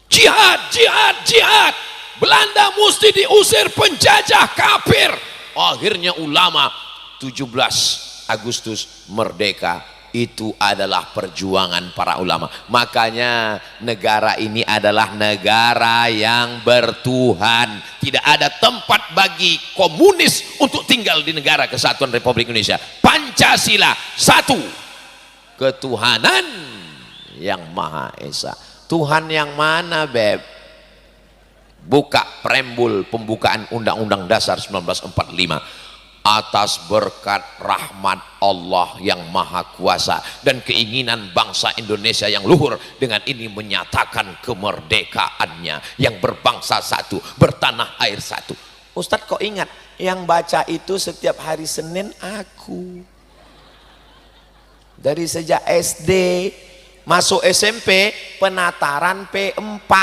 S1: Jihad, jihad, jihad. Belanda mesti diusir, penjajah kafir. Akhirnya ulama 17 Agustus merdeka. Itu adalah perjuangan para ulama. Makanya negara ini adalah negara yang bertuhan. Tidak ada tempat bagi komunis untuk tinggal di negara kesatuan Republik Indonesia. Pancasila satu, ketuhanan yang Maha Esa. Tuhan yang mana, Beb? Buka preambul pembukaan Undang-Undang Dasar 1945. Atas berkat rahmat Allah yang Maha Kuasa dan keinginan bangsa Indonesia yang luhur, dengan ini menyatakan kemerdekaannya yang berbangsa satu, bertanah air satu. Ustadz kok ingat yang baca itu setiap hari Senin aku. Dari sejak SD masuk SMP penataran P4.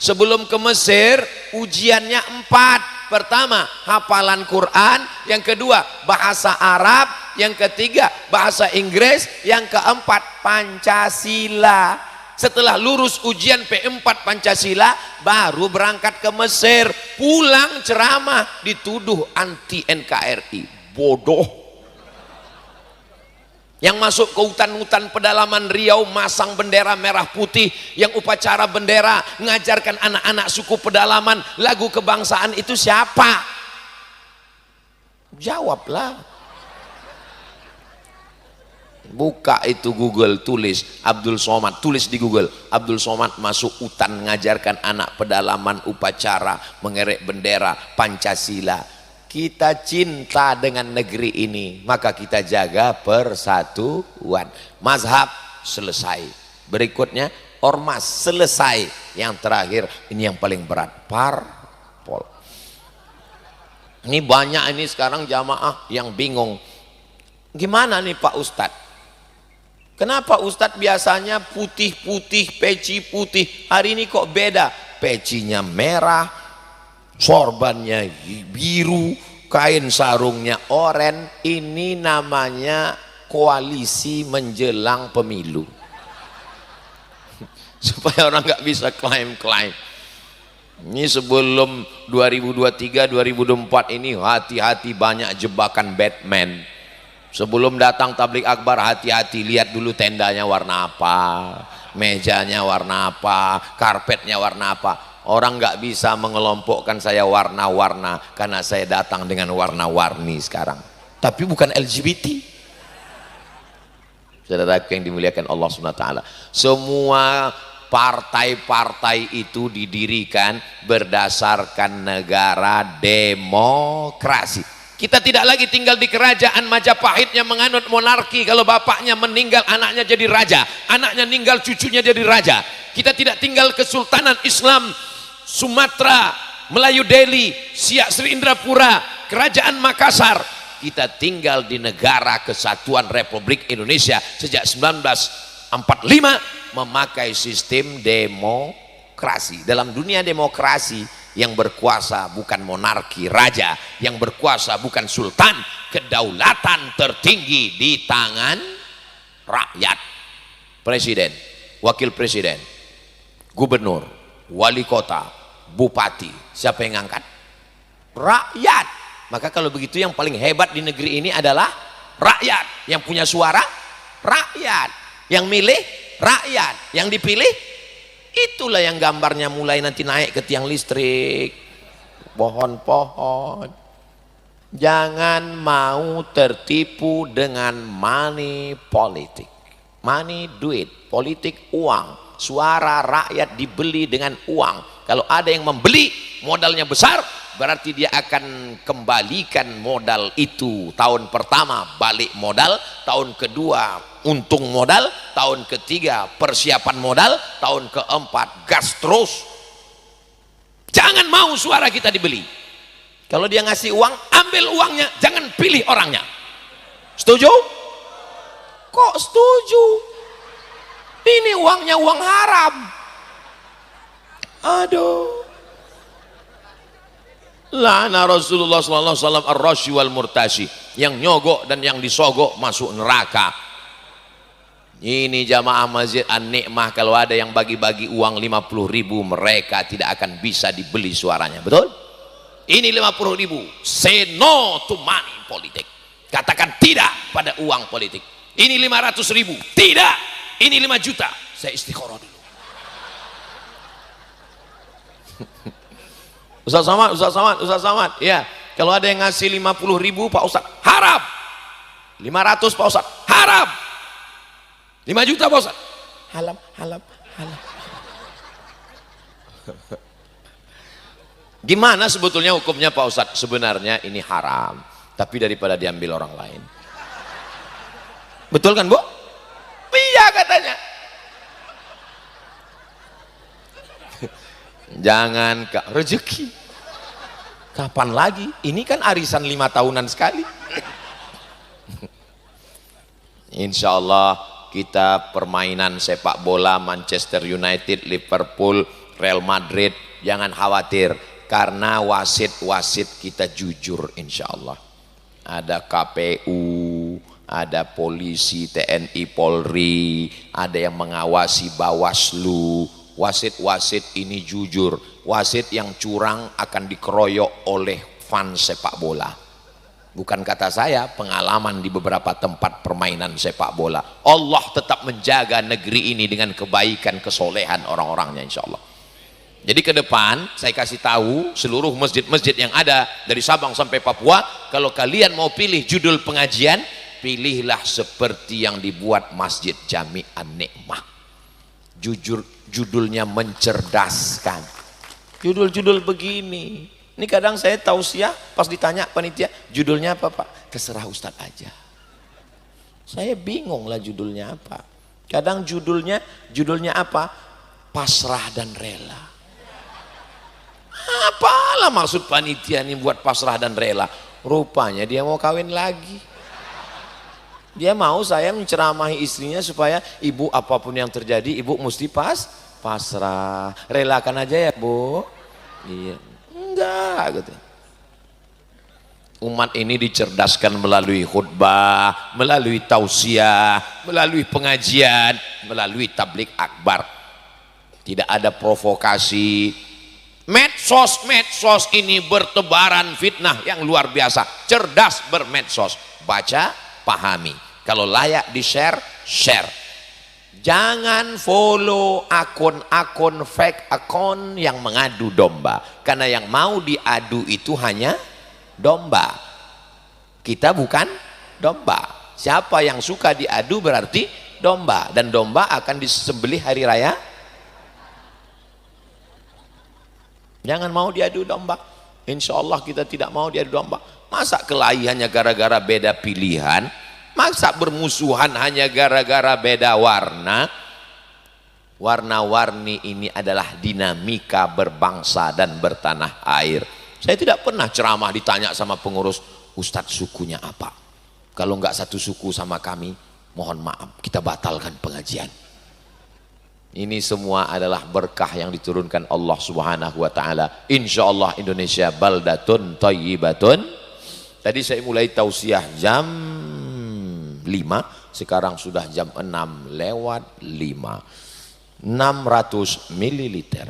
S1: Sebelum ke Mesir ujiannya 4. Pertama hafalan Quran, yang kedua bahasa Arab, yang ketiga bahasa Inggris, yang keempat Pancasila. Setelah lulus ujian P4 Pancasila baru berangkat ke Mesir. Pulang ceramah dituduh anti NKRI. Bodoh. Yang masuk ke hutan-hutan pedalaman Riau masang bendera merah putih, yang upacara bendera mengajarkan anak-anak suku pedalaman lagu kebangsaan itu siapa? Jawablah. Buka itu Google, tulis Abdul Somad, tulis di Google Abdul Somad masuk hutan mengajarkan anak pedalaman upacara mengerek bendera Pancasila. Kita cinta dengan negeri ini, maka kita jaga persatuan. Mazhab selesai. Berikutnya ormas selesai. Yang terakhir ini yang paling berat, parpol. Ini banyak ini sekarang jamaah yang bingung. Gimana nih Pak Ustadz? Kenapa Ustadz biasanya putih-putih, peci putih, hari ini kok beda? Pecinya merah, sorbannya biru, kain sarungnya oranye. Ini namanya koalisi menjelang pemilu. Supaya orang nggak bisa klaim-klaim. Ini sebelum 2023, 2024 ini hati-hati, banyak jebakan Batman. Sebelum datang tablik akbar, hati-hati, lihat dulu tendanya warna apa, mejanya warna apa, karpetnya warna apa. Orang nggak bisa mengelompokkan saya warna-warna karena saya datang dengan warna-warni sekarang. Tapi bukan LGBT. Saudara yang dimuliakan Allah SWT, semua partai-partai itu didirikan berdasarkan negara demokrasi. Kita tidak lagi tinggal di kerajaan Majapahit yang menganut monarki. Kalau bapaknya meninggal, anaknya jadi raja, anaknya meninggal, cucunya jadi raja. Kita tidak tinggal kesultanan Islam Sumatera, Melayu Delhi, Siak Sri Indrapura, Kerajaan Makassar. Kita tinggal di negara kesatuan Republik Indonesia sejak 1945 memakai sistem demokrasi. Dalam dunia demokrasi, yang berkuasa bukan monarki raja, yang berkuasa bukan sultan, kedaulatan tertinggi di tangan rakyat. Presiden, wakil presiden, gubernur, wali kota, bupati, siapa yang ngangkat? Rakyat. Maka kalau begitu yang paling hebat di negeri ini adalah rakyat. Yang punya suara rakyat, yang milih rakyat, yang dipilih. Itulah yang gambarnya mulai nanti naik ke tiang listrik, pohon-pohon. Jangan mau tertipu dengan money politik. Money duit, politik uang. Suara rakyat dibeli dengan uang. Kalau ada yang membeli, modalnya besar, berarti dia akan kembalikan modal itu. Tahun pertama balik modal, tahun kedua untung modal, tahun ketiga persiapan modal, tahun keempat gas terus. Jangan mau suara kita dibeli. Kalau dia ngasih uang, ambil uangnya, jangan pilih orangnya. Setuju? Kok setuju? Ini uangnya uang haram. Aduh. La'ana Rasulullah sallallahu alaihi wasallam ar-rashi wal murtashi, yang nyogok dan yang disogok masuk neraka. Ini jamaah Masjid An-Nikmah, kalau ada yang bagi-bagi uang 50.000, mereka tidak akan bisa dibeli suaranya. Betul? Ini 50.000. Say no to money politik. Katakan tidak pada uang politik. Ini 500.000. Tidak. Ini 5 juta. Saya istikharah dulu. Ustaz Samad, ya. Kalau ada yang ngasih 50.000 Pak Ustaz, haram. 500 Pak Ustaz, haram. 5 juta Pak Ustaz, haram. Gimana sebetulnya hukumnya Pak Ustaz? Sebenarnya ini haram, tapi daripada diambil orang lain. Betul kan Bu? Iya katanya. Jangan rezeki. Kapan lagi? Ini kan arisan 5 tahunan sekali. Insya Allah kita permainan sepak bola Manchester United, Liverpool, Real Madrid, jangan khawatir karena wasit-wasit kita jujur insya Allah. Ada KPU, ada polisi, TNI, Polri, ada yang mengawasi Bawaslu. Wasit-wasit ini jujur. Wasit yang curang akan dikeroyok oleh fans sepak bola. Bukan kata saya, pengalaman di beberapa tempat permainan sepak bola. Allah tetap menjaga negeri ini dengan kebaikan, kesolehan orang-orangnya insya Allah. Jadi ke depan saya kasih tahu seluruh masjid-masjid yang ada dari Sabang sampai Papua, kalau kalian mau pilih judul pengajian, pilihlah seperti yang dibuat Masjid Jami An-Nikmah. Judulnya mencerdaskan. Judul-judul begini Ini kadang saya tausiah pas ditanya panitia, judulnya apa Pak? Terserah Ustadz aja. Saya bingung lah judulnya apa. Kadang judulnya apa? Pasrah dan rela. Apalah maksud panitia ini buat pasrah dan rela? Rupanya dia mau kawin lagi. Dia mau saya menceramahi istrinya supaya ibu apapun yang terjadi ibu mesti pasrah. Relakan aja ya Bu. Iya. Enggak gitu. Umat ini dicerdaskan melalui khutbah, melalui tausiah, melalui pengajian, melalui tablik akbar. Tidak ada provokasi. Medsos ini bertebaran fitnah yang luar biasa. Cerdas bermedsos. Baca, pahami. Kalau layak di share. Jangan follow akun-akun fake akun yang mengadu domba. Karena yang mau diadu itu hanya domba. Kita bukan domba. Siapa yang suka diadu berarti domba. Dan domba akan disembelih hari raya. Jangan mau diadu domba. Insya Allah kita tidak mau diadu domba. Masa kelahi hanya gara-gara beda pilihan? Masa bermusuhan hanya gara-gara beda warna? Warna-warni ini adalah dinamika berbangsa dan bertanah air. Saya tidak pernah ceramah ditanya sama pengurus, Ustadz sukunya apa? Kalau enggak satu suku sama kami, mohon maaf, kita batalkan pengajian. Ini semua adalah berkah yang diturunkan Allah Subhanahu wa taala. Insyaallah Indonesia baldatun thayyibatun. Tadi saya mulai tausiah jam 5, sekarang sudah jam 6 lewat 5. 600 mililiter.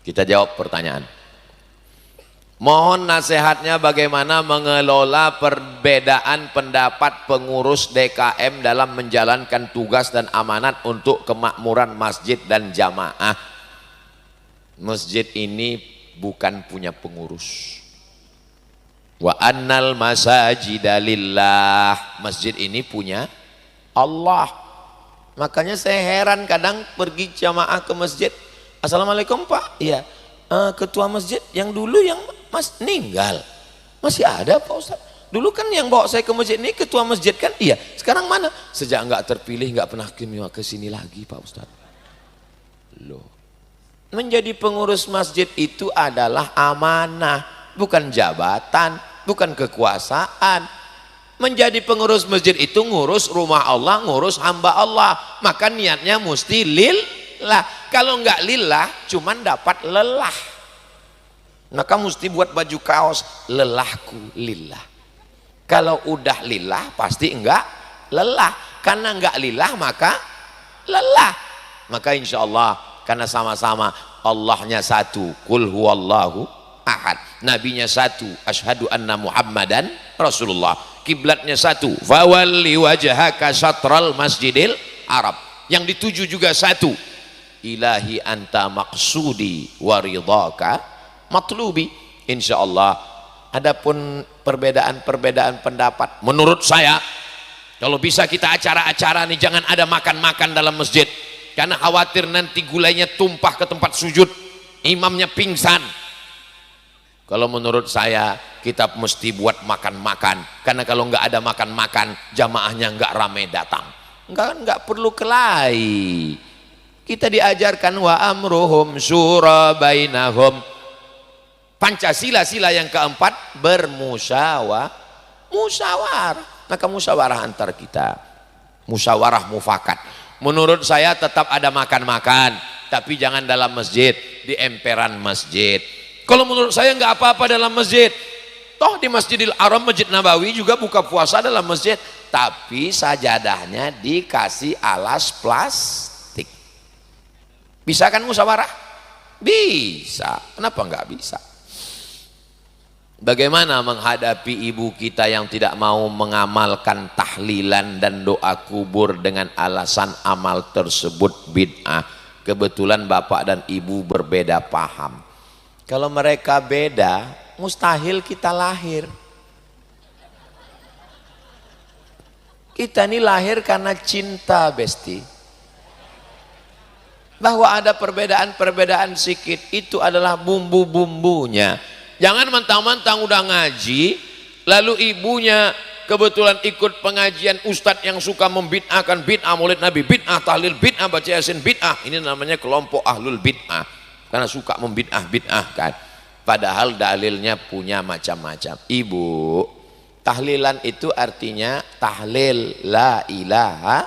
S1: Kita jawab pertanyaan. Mohon nasihatnya bagaimana mengelola perbedaan pendapat pengurus DKM dalam menjalankan tugas dan amanat untuk kemakmuran masjid dan jamaah. Masjid ini bukan punya pengurus. Wa annal masajida lillah. Masjid ini punya Allah. Makanya saya heran kadang pergi jamaah ke masjid. Assalamualaikum Pak. Iya. Ketua masjid yang dulu yang Mas meninggal masih ada Pak Ustadz. Dulu kan yang bawa saya ke masjid ini ketua masjid kan. Iya. Sekarang mana? Sejak nggak terpilih nggak pernah ke sini lagi Pak Ustadz. Loh. Menjadi pengurus masjid itu adalah amanah, bukan jabatan, bukan kekuasaan. Menjadi pengurus masjid itu ngurus rumah Allah, ngurus hamba Allah. Maka niatnya mesti lillah. Kalau enggak lillah cuman dapat lelah. Maka mesti buat baju kaos lelahku lillah. Kalau udah lillah pasti enggak lelah. Karena enggak lillah maka lelah. Maka insya Allah karena sama-sama Allahnya satu, qul huwallahu ahad, nabinya satu, asyhadu anna muhammadan rasulullah, kiblatnya satu, fawalli wajhaka syatral masjidil arab, yang dituju juga satu, ilahi anta maksudi waridhaka matlubi. Insyaallah. Adapun perbedaan-perbedaan pendapat, menurut saya kalau bisa kita acara-acara nih jangan ada makan-makan dalam masjid, karena khawatir nanti gulainya tumpah ke tempat sujud, imamnya pingsan. Kalau menurut saya kita mesti buat makan-makan, karena kalau nggak ada makan-makan jamaahnya nggak ramai datang, nggak perlu kelahi. Kita diajarkan wa amruhum syura bainahum. Pancasila-sila yang keempat bermusyawarah. Maka musyawarah antar kita, musyawarah mufakat. Menurut saya tetap ada makan-makan, tapi jangan dalam masjid, di emperan masjid. Kalau menurut saya nggak apa-apa dalam masjid. Toh di Masjidil Haram, Masjid Nabawi juga buka puasa dalam masjid, tapi sajadahnya dikasih alas plastik. Bisa kan musyawarah? Bisa. Kenapa nggak bisa? Bagaimana menghadapi ibu kita yang tidak mau mengamalkan tahlilan dan doa kubur dengan alasan amal tersebut bid'ah? Kebetulan bapak dan ibu berbeda paham. Kalau mereka beda, mustahil kita lahir. Kita ini lahir karena cinta, besti. Bahwa ada perbedaan-perbedaan sikit, itu adalah bumbu-bumbunya. Jangan mentang-mentang udah ngaji, lalu ibunya kebetulan ikut pengajian ustadz yang suka membid'ahkan, bid'ah maulid nabi, bid'ah tahlil, bid'ah baca yasin, bid'ah. Ini namanya kelompok ahlul bid'ah, karena suka membid'ah-bid'ahkan. Padahal dalilnya punya macam-macam. Ibu, tahlilan itu artinya tahlil la ilaha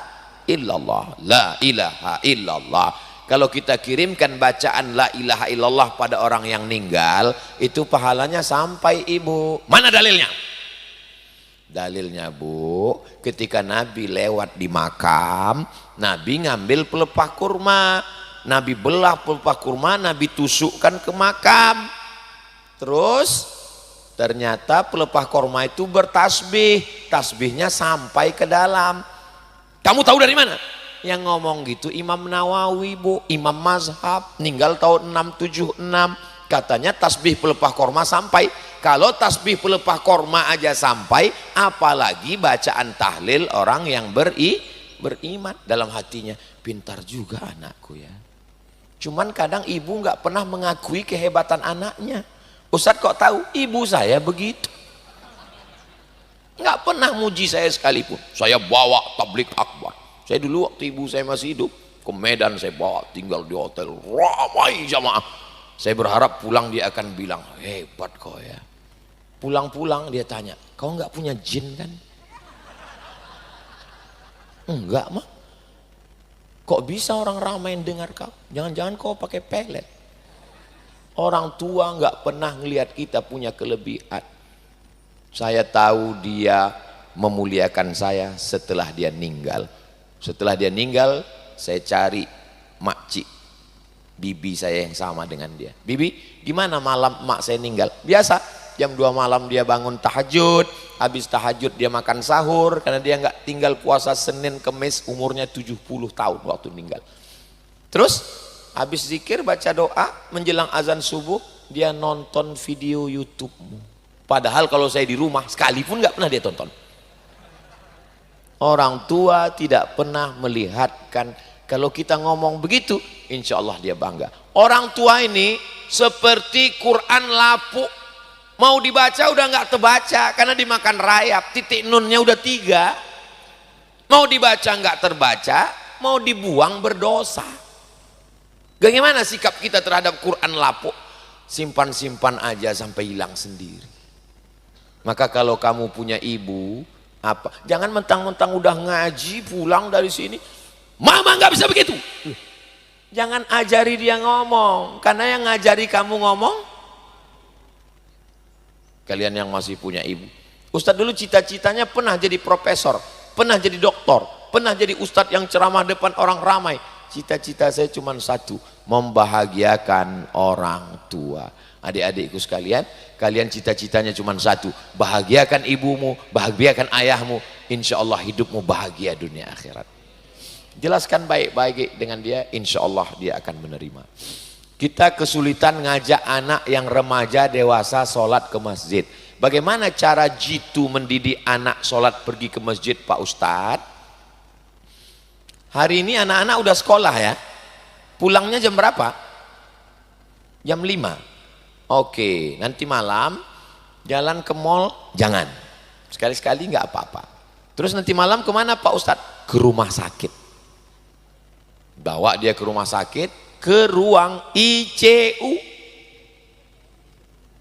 S1: illallah, la ilaha illallah. Kalau kita kirimkan bacaan la ilaha illallah pada orang yang meninggal, itu pahalanya sampai, ibu. Mana dalilnya? Dalilnya, bu, ketika Nabi lewat di makam, Nabi ngambil pelepah kurma, Nabi belah pelepah kurma, Nabi tusukkan ke makam. Terus ternyata pelepah kurma itu bertasbih, tasbihnya sampai ke dalam. Kamu tahu dari mana? Yang ngomong gitu Imam Nawawi, bu, imam mazhab, meninggal tahun 676. Katanya tasbih pelepah korma sampai. Kalau tasbih pelepah korma aja sampai, apalagi bacaan tahlil orang yang beriman. Dalam hatinya, pintar juga anakku ya. Cuman kadang ibu nggak pernah mengakui kehebatan anaknya. Ustadz kok tahu? Ibu saya begitu, nggak pernah muji saya sekalipun. Saya bawa tablik akbar. Saya dulu waktu ibu saya masih hidup, ke Medan saya bawa, tinggal di hotel, ramai jamaah. Saya berharap pulang dia akan bilang, hebat kau ya. Pulang-pulang dia tanya, kau nggak punya jin kan? Enggak mah. Kok bisa orang ramai yang dengar kau? Jangan-jangan kau pakai pelet. Orang tua nggak pernah ngelihat kita punya kelebihan. Saya tahu dia memuliakan saya setelah dia meninggal. Setelah dia meninggal, saya cari makcik bibi saya yang sama dengan dia. Bibi, gimana malam mak saya meninggal? Biasa, jam 2 malam dia bangun tahajud, habis tahajud dia makan sahur, karena dia nggak tinggal puasa Senin Kemis, umurnya 70 tahun waktu meninggal. Terus habis zikir baca doa menjelang azan subuh, dia nonton video YouTube-mu. Padahal kalau saya di rumah sekalipun nggak pernah dia tonton. Orang tua tidak pernah melihatkan. Kalau kita ngomong begitu, insya Allah dia bangga. Orang tua ini seperti Quran lapuk, mau dibaca udah nggak terbaca karena dimakan rayap, titik nunnya udah 3. Mau dibaca nggak terbaca, mau dibuang berdosa. Bagaimana sikap kita terhadap Quran lapuk? Simpan-simpan aja sampai hilang sendiri. Maka kalau kamu punya ibu, apa? Jangan mentang-mentang udah ngaji pulang dari sini, mama nggak bisa begitu. Jangan ajari dia ngomong, karena yang ngajari kamu ngomong. Kalian yang masih punya ibu, Ustadz dulu cita-citanya pernah jadi profesor, pernah jadi doktor, pernah jadi ustadz yang ceramah depan orang ramai. Cita-cita saya cuma satu, membahagiakan orang tua. Adik-adikku sekalian, kalian cita-citanya cuma satu, bahagiakan ibumu, bahagiakan ayahmu, insya Allah hidupmu bahagia dunia akhirat. Jelaskan baik-baik dengan dia, insya Allah dia akan menerima. Kita kesulitan ngajak anak yang remaja dewasa sholat ke masjid. Bagaimana cara jitu mendidik anak sholat pergi ke masjid, Pak Ustadz? Hari ini anak-anak udah sekolah ya, pulangnya jam berapa? Jam 5. Oke, nanti malam jalan ke mall jangan, sekali-sekali nggak apa-apa. Terus nanti malam kemana Pak Ustadz? Ke rumah sakit. Bawa dia ke rumah sakit, ke ruang ICU.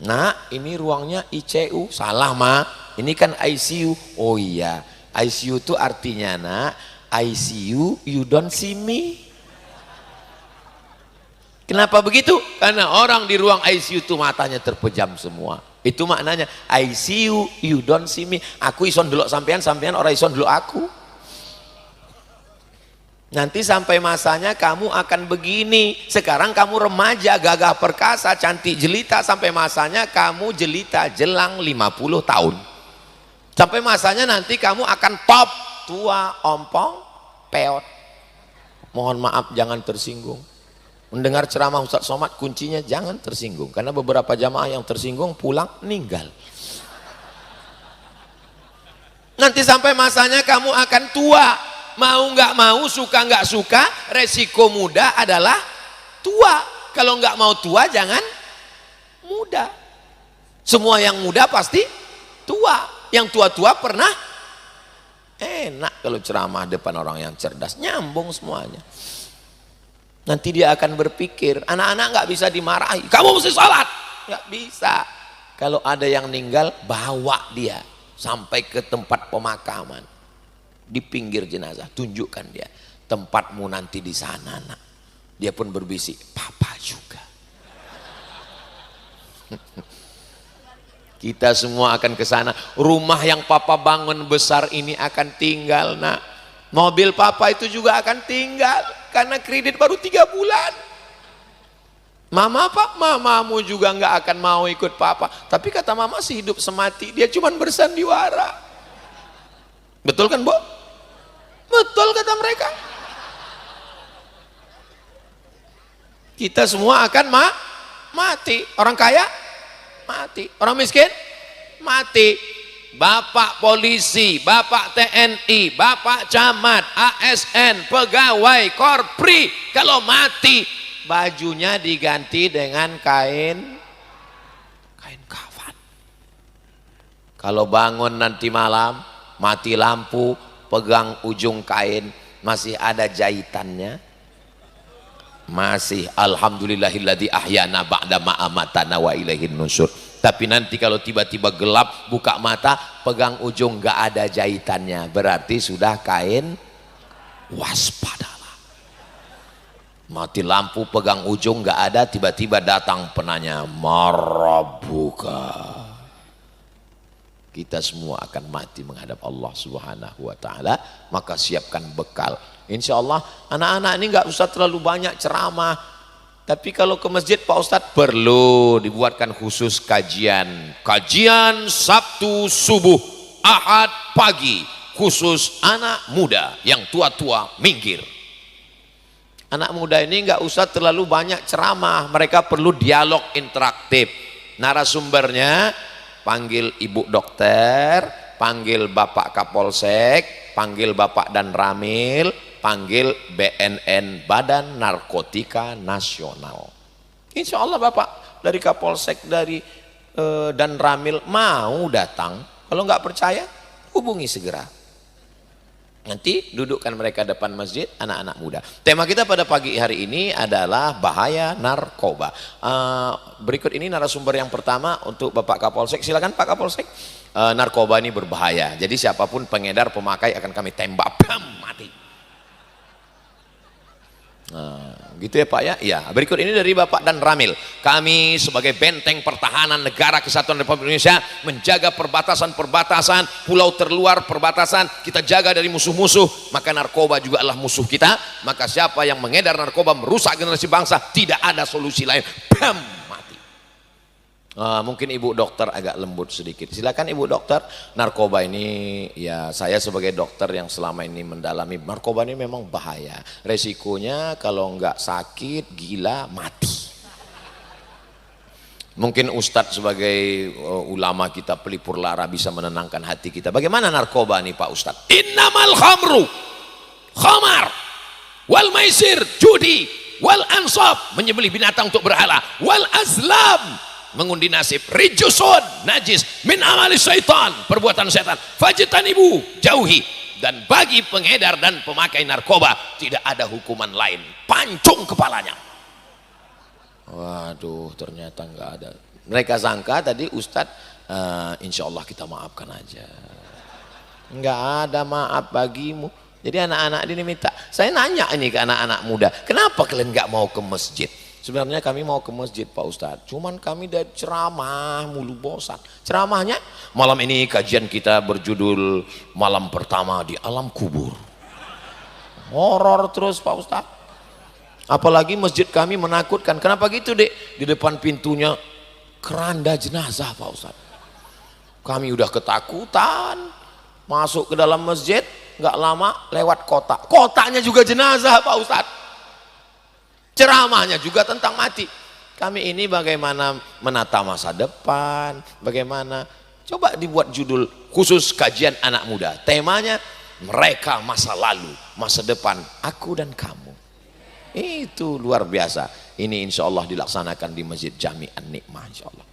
S1: Nah, ini ruangnya ICU. Salah ma, ini kan ICU. Oh iya, ICU itu artinya nak, ICU you don't see me. Kenapa begitu? Karena orang di ruang ICU itu matanya terpejam semua. Itu maknanya ICU you don't see me. Aku ison dulu sampean, sampean orang ison dulu aku. Nanti sampai masanya kamu akan begini. Sekarang kamu remaja, gagah perkasa, cantik jelita. Sampai masanya kamu jelita jelang 50 tahun. Sampai masanya nanti kamu akan top, tua, ompong, peot. Mohon maaf jangan tersinggung. Mendengar ceramah Ustadz Somad kuncinya jangan tersinggung, karena beberapa jamaah yang tersinggung pulang meninggal. Nanti sampai masanya kamu akan tua, Mau nggak mau, suka nggak suka, resiko muda adalah tua. Kalau nggak mau tua, jangan muda. Semua yang muda pasti tua. Yang tua-tua pernah enak kalau ceramah depan orang yang cerdas, nyambung semuanya. Nanti dia akan berpikir, anak-anak nggak bisa dimarahi, kamu mesti sholat. Nggak bisa. Kalau ada yang meninggal, bawa dia sampai ke tempat pemakaman. Di pinggir jenazah, tunjukkan dia, tempatmu nanti di sana nak. Dia pun berbisik, papa juga. Kita semua akan ke sana. Rumah yang papa bangun besar ini akan tinggal nak. Mobil papa itu juga akan tinggal, karena kredit baru 3 bulan. Mama apa? Mamamu juga nggak akan mau ikut papa. Tapi kata mama sih hidup semati, dia cuma bersandiwara. Betul kan Bu? Betul kata mereka. Kita semua akan mati. Orang kaya mati, orang miskin mati. Bapak polisi, bapak TNI, bapak camat, ASN, pegawai, korpri, kalau mati bajunya diganti dengan kain kafan. Kalau bangun nanti malam, mati lampu, pegang ujung kain, masih ada jahitannya, masih alhamdulillahilladzi ahyana ba'da ma amatana wa ilaihin nusyur. Tapi nanti kalau tiba-tiba gelap, buka mata, pegang ujung nggak ada jahitannya, berarti sudah kain. Waspadalah. Mati lampu, pegang ujung nggak ada, tiba-tiba datang penanya, marabuka. Kita semua akan mati menghadap Allah Subhanahu wa ta'ala, maka siapkan bekal. Insya Allah anak-anak ini nggak usah terlalu banyak ceramah. Tapi kalau ke masjid Pak Ustadz, perlu dibuatkan khusus kajian Sabtu subuh, Ahad pagi, khusus anak muda. Yang tua-tua minggir. Anak muda ini nggak usah terlalu banyak ceramah, mereka perlu dialog interaktif. Narasumbernya panggil ibu dokter, panggil bapak kapolsek, panggil bapak dan ramil, panggil BNN, Badan Narkotika Nasional. Insya Allah bapak dari kapolsek, dari dan ramil mau datang. Kalau nggak percaya, hubungi segera. Nanti dudukkan mereka depan masjid, anak-anak muda. Tema kita pada pagi hari ini adalah bahaya narkoba. Berikut ini narasumber yang pertama untuk Bapak Kapolsek. Silakan Pak Kapolsek. Narkoba ini berbahaya. Jadi siapapun pengedar, pemakai akan kami tembak, bam, mati. Gitu ya Pak ya. Iya. Berikut ini dari Bapak dan Ramil. Kami sebagai benteng pertahanan negara kesatuan Republik Indonesia menjaga perbatasan-perbatasan, pulau terluar perbatasan, kita jaga dari musuh-musuh. Maka narkoba juga adalah musuh kita. Maka siapa yang mengedar narkoba merusak generasi bangsa, tidak ada solusi lain. Bam, mati. Mungkin Ibu dokter agak lembut sedikit. Silakan Ibu dokter. Narkoba ini, ya saya sebagai dokter yang selama ini mendalami, narkoba ini memang bahaya. Resikonya kalau nggak sakit, gila, mati. Mungkin Ustadz sebagai ulama kita pelipur lara bisa menenangkan hati kita. Bagaimana narkoba nih Pak Ustadz? Innamal khamru, khamar, wal maisir, judi, wal ansab, menyembelih binatang untuk berhala, wal azlam, mengundi nasib, rijusun, najis, min amali syaitan, perbuatan setan, fajtanibu, jauhi. Dan bagi pengedar dan pemakai narkoba tidak ada hukuman lain, pancung kepalanya. Waduh, ternyata nggak ada. Mereka sangka tadi Ustadz, insya Allah kita maafkan aja. Nggak ada maaf bagimu. Jadi anak-anak ini minta, saya nanya ini ke anak-anak muda, kenapa kalian nggak mau ke masjid? Sebenarnya kami mau ke masjid Pak Ustadz, cuman kami dari ceramah mulu bosan. Ceramahnya malam ini kajian kita berjudul malam pertama di alam kubur. Horor terus Pak Ustadz. Apalagi masjid kami menakutkan. Kenapa gitu Dek? Di depan pintunya keranda jenazah Pak Ustadz. Kami udah ketakutan. Masuk ke dalam masjid, nggak lama lewat kota. Kotanya juga jenazah Pak Ustadz. Ceramahnya juga tentang mati. Kami ini bagaimana menata masa depan, bagaimana, coba dibuat judul khusus kajian anak muda. Temanya mereka masa lalu, masa depan, aku dan kamu. Itu luar biasa. Ini insya Allah dilaksanakan di Masjid Jami An-Nikmah insya Allah.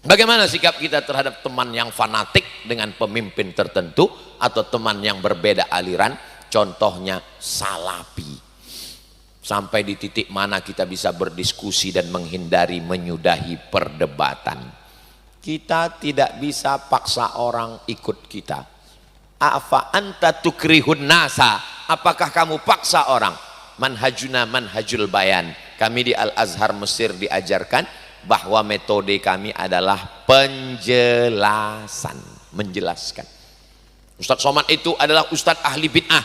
S1: Bagaimana sikap kita terhadap teman yang fanatik dengan pemimpin tertentu atau teman yang berbeda aliran? Contohnya salafi. Sampai di titik mana kita bisa berdiskusi dan menghindari menyudahi perdebatan. Kita tidak bisa paksa orang ikut kita. Afa anta tukrihun nasa, apakah kamu paksa orang? Manhajuna manhajul bayan. Kami di Al-Azhar Mesir diajarkan bahwa metode kami adalah penjelasan, menjelaskan. Ustadz Somad itu adalah ustadz ahli bid'ah.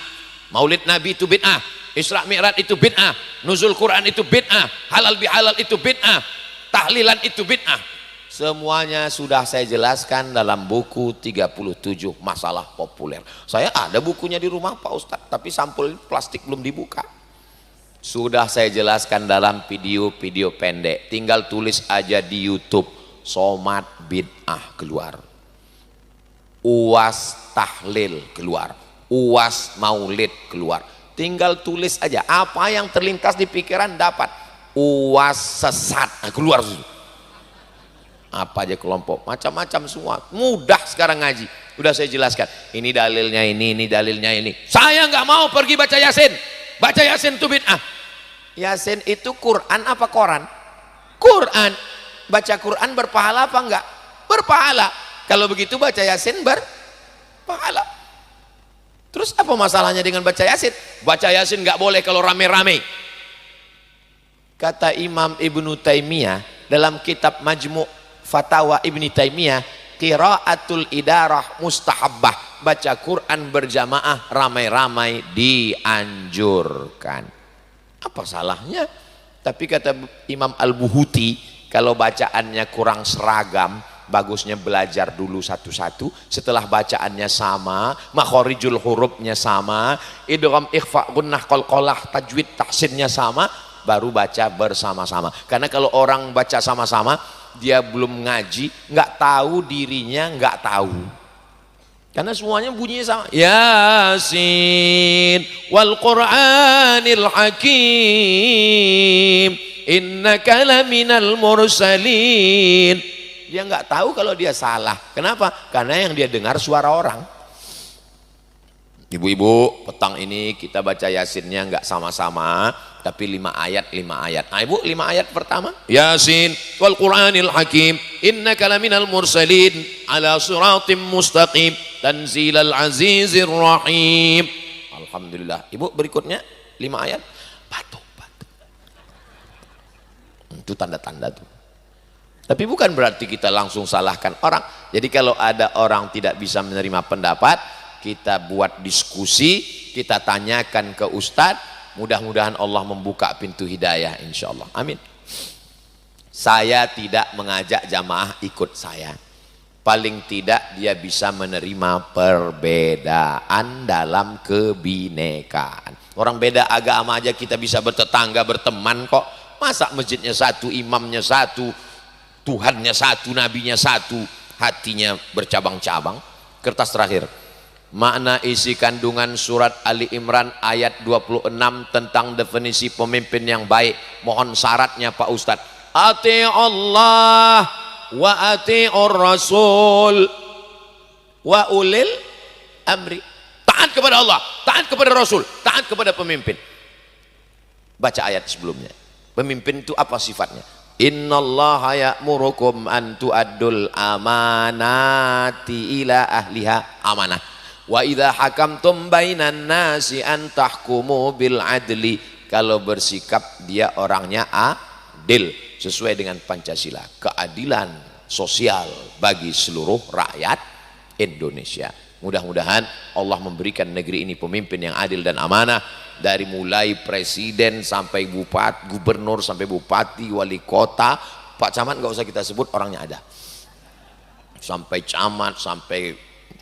S1: Maulid Nabi itu bid'ah, Isra Mi'raj itu bid'ah, nuzul Quran itu bid'ah, halal bihalal itu bid'ah, tahlilan itu bid'ah. Semuanya sudah saya jelaskan dalam buku 37 masalah populer. Saya ada bukunya di rumah Pak Ustadz, tapi sampul plastik belum dibuka. Sudah saya jelaskan dalam video-video pendek. Tinggal tulis aja di YouTube, Somad bid'ah keluar, UAS tahlil keluar, UAS maulid keluar. Tinggal tulis aja apa yang terlintas di pikiran dapat. UAS sesat keluar. Apa aja kelompok, macam-macam semua. Mudah sekarang ngaji. Udah saya jelaskan. Ini dalilnya ini dalilnya ini. Saya nggak mau pergi baca Yasin. Baca Yasin itu bid'ah. Yasin itu Quran apa koran? Quran. Baca Quran berpahala apa enggak? Berpahala. Kalau begitu baca Yasin berpahala. Terus apa masalahnya dengan baca Yasin? Baca Yasin nggak boleh kalau rame-rame. Kata Imam Ibnu Taimiyah dalam kitab Majmu' Fatawa Ibnu Taimiyah, qiraatul idarah mustahabbah. Baca Quran berjamaah ramai-ramai dianjurkan. Apa salahnya? Tapi kata Imam Al-Buhuti, kalau bacaannya kurang seragam, bagusnya belajar dulu satu-satu. Setelah bacaannya sama, makhorijul hurufnya sama, idgham ikhfa gunnah qalqalah tajwid tahsinnya sama, baru baca bersama-sama. Karena kalau orang baca sama-sama, dia belum ngaji, nggak tahu dirinya, nggak tahu. Karena semuanya bunyinya sama. Yasin wal Qur'anil Hakim innaka laminal mursalin. Dia nggak tahu kalau dia salah. Kenapa? Karena yang dia dengar suara orang. Ibu-ibu, petang ini kita baca Yasinnya nggak sama-sama, tapi 5 ayat. Nah ibu, 5 ayat pertama. Yasin wal Qur'anil Hakim innaka laminal mursalin ala siratim mustaqim tanzilal azizir rahim. Alhamdulillah. Ibu, berikutnya 5 ayat. Batuk. Itu tanda-tanda tuh. Tapi bukan berarti kita langsung salahkan orang. Jadi kalau ada orang tidak bisa menerima pendapat, kita buat diskusi, kita tanyakan ke Ustadz, mudah-mudahan Allah membuka pintu hidayah insya Allah. Amin. Saya tidak mengajak jamaah ikut saya. Paling tidak dia bisa menerima perbedaan dalam kebinekaan. Orang beda agama aja kita bisa bertetangga, berteman kok. Masa masjidnya satu, imamnya satu, Tuhannya satu, nabinya satu, hatinya bercabang-cabang. Kertas terakhir. Makna isi kandungan surat Ali Imran ayat 26 tentang definisi pemimpin yang baik. Mohon syaratnya Pak Ustadz. Ati Allah wa ati'ur Rasul wa ulil amri. Taat kepada Allah, taat kepada Rasul, taat kepada pemimpin. Baca ayat sebelumnya. Pemimpin itu apa sifatnya? Innallaha ya'murukum an tu'addul amanati ila ahliha, amanah. Wa idza hakamtum bainan nasi an tahkumu bil adli. Kalau bersikap dia orangnya adil sesuai dengan Pancasila, keadilan sosial bagi seluruh rakyat Indonesia. Mudah-mudahan Allah memberikan negeri ini pemimpin yang adil dan amanah, dari mulai presiden sampai bupati, gubernur sampai bupati, wali kota, Pak Camat nggak usah kita sebut, orangnya ada. Sampai camat, sampai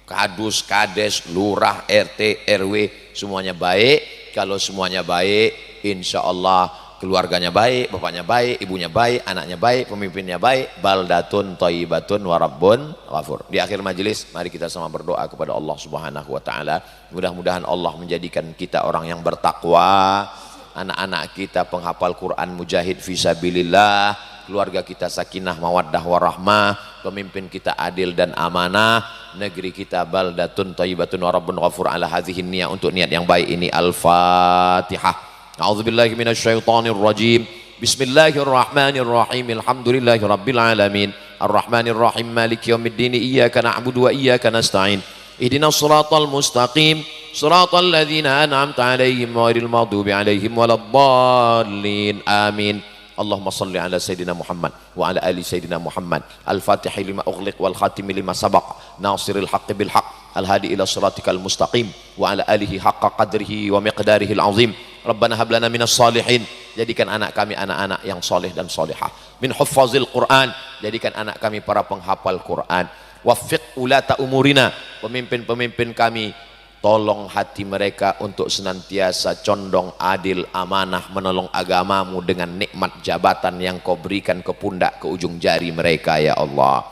S1: kadus, kades, lurah, RT, RW, semuanya baik. Kalau semuanya baik, insya Allah keluarganya baik, bapaknya baik, ibunya baik, anaknya baik, pemimpinnya baik. Baldatun thayyibatun wa rabbun ghafur. Di akhir majelis mari kita sama berdoa kepada Allah Subhanahu wa taala. Mudah-mudahan Allah menjadikan kita orang yang bertakwa, anak-anak kita penghafal Quran mujahid fisabilillah, keluarga kita sakinah mawaddah warahmah, pemimpin kita adil dan amanah, negeri kita baldatun thayyibatun wa rabbun ghafur. Ala hadhihi niyyah, untuk niat yang baik ini. Al-Fatihah. A'udzubillahi minasyaitonir rajim. Bismillahirrahmanirrahim. Alhamdulillahi rabbil alamin. Arrahmanir rahim. Maliki yaumiddin. Iyyaka na'budu wa iyyaka nasta'in. Ihdinas siratal mustaqim. Siratal ladzina an'amta 'alaihim ghairil maghdubi 'alaihim waladdallin. Amin. Allahumma salli ala Sayyidina Muhammad wa ala ali Sayyidina Muhammad. Al-Fatihi lima ughliq wal khatimi lima sabaq. Nasiril haqqi bil haqq. Al-hadi ila siratikal mustaqim wa ala alihi haqqa qadrihi wa miqdarihi al-azim. Rabbana hab lana minas salihin. Jadikan anak kami anak-anak yang soleh dan solehah. Min huffazil Quran. Jadikan anak kami para penghafal Quran. Waffiq ulata umurina. Pemimpin-pemimpin kami, tolong hati mereka untuk senantiasa condong, adil, amanah, menolong agamamu dengan nikmat jabatan yang kau berikan ke pundak, ke ujung jari mereka ya Allah.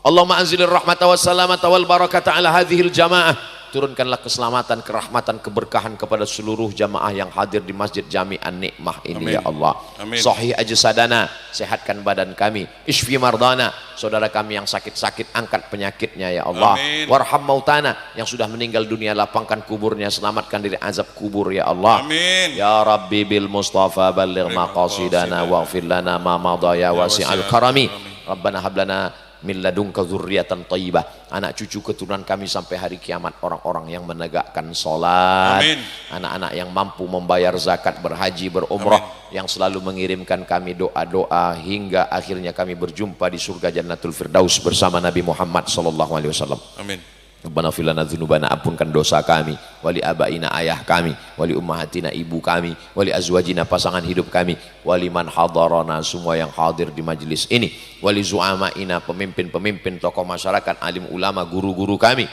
S1: Allahumma anzilir rahmata wassalamata wal barakata ala hadhil jamaah. Turunkanlah keselamatan, kerahmatan, keberkahan kepada seluruh jamaah yang hadir di Masjid Jami' An-Nikmah ini. Amin. Ya Allah. Amin. Sahih ajsadana, sehatkan badan kami. Ishfi mardana, saudara kami yang sakit-sakit, angkat penyakitnya ya Allah. Amin. Warham mautana, yang sudah meninggal dunia, lapangkan kuburnya, selamatkan dari azab kubur ya Allah. Amin. Ya Rabbi bil Mustafa balligh maqasidana waghfir lana ma madha ya wasi'al karami. Rabbana hablana min ladunka dzurriatan thayyibah. Anak cucu keturunan kami sampai hari kiamat, orang-orang yang menegakkan salat, anak-anak yang mampu membayar zakat, berhaji, berumrah, yang selalu mengirimkan kami doa-doa hingga akhirnya kami berjumpa di surga Jannatul Firdaus bersama Nabi Muhammad sallallahu alaihi wasallam. Amin. Rabbana fir lana dzunubana, ampunkan dosa kami, wali abaina ayah kami, wali ummahatina ibu kami, wali azwajina pasangan hidup kami, wali man hadarana semua yang hadir di majelis ini, wali zu'amaina pemimpin-pemimpin tokoh masyarakat, alim ulama, guru-guru kami,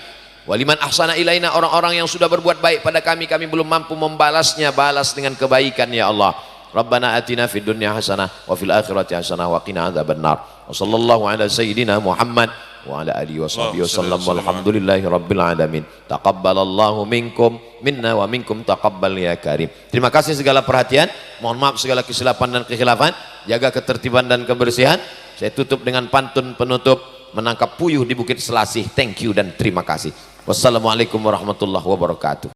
S1: wali man ahsana ilaina orang-orang yang sudah berbuat baik pada kami, kami belum mampu membalasnya, balas dengan kebaikan ya Allah. Rabbana atina fid dunya hasanah wa fil akhirati hasanah wa qina adzabannar. Wa sallallahu ala sayyidina Muhammad wa ala alihi wa sahbihi wasallam walhamdulillahi rabbil alamin. Taqabbalallahu minkum minna wa minkum taqabbal ya karim. Terima kasih segala perhatian, mohon maaf segala kesilapan dan kekhilafan, jaga ketertiban dan kebersihan. Saya tutup dengan pantun penutup, menangkap puyuh di Bukit Selasih. Thank you dan terima kasih. Wassalamualaikum warahmatullahi wabarakatuh.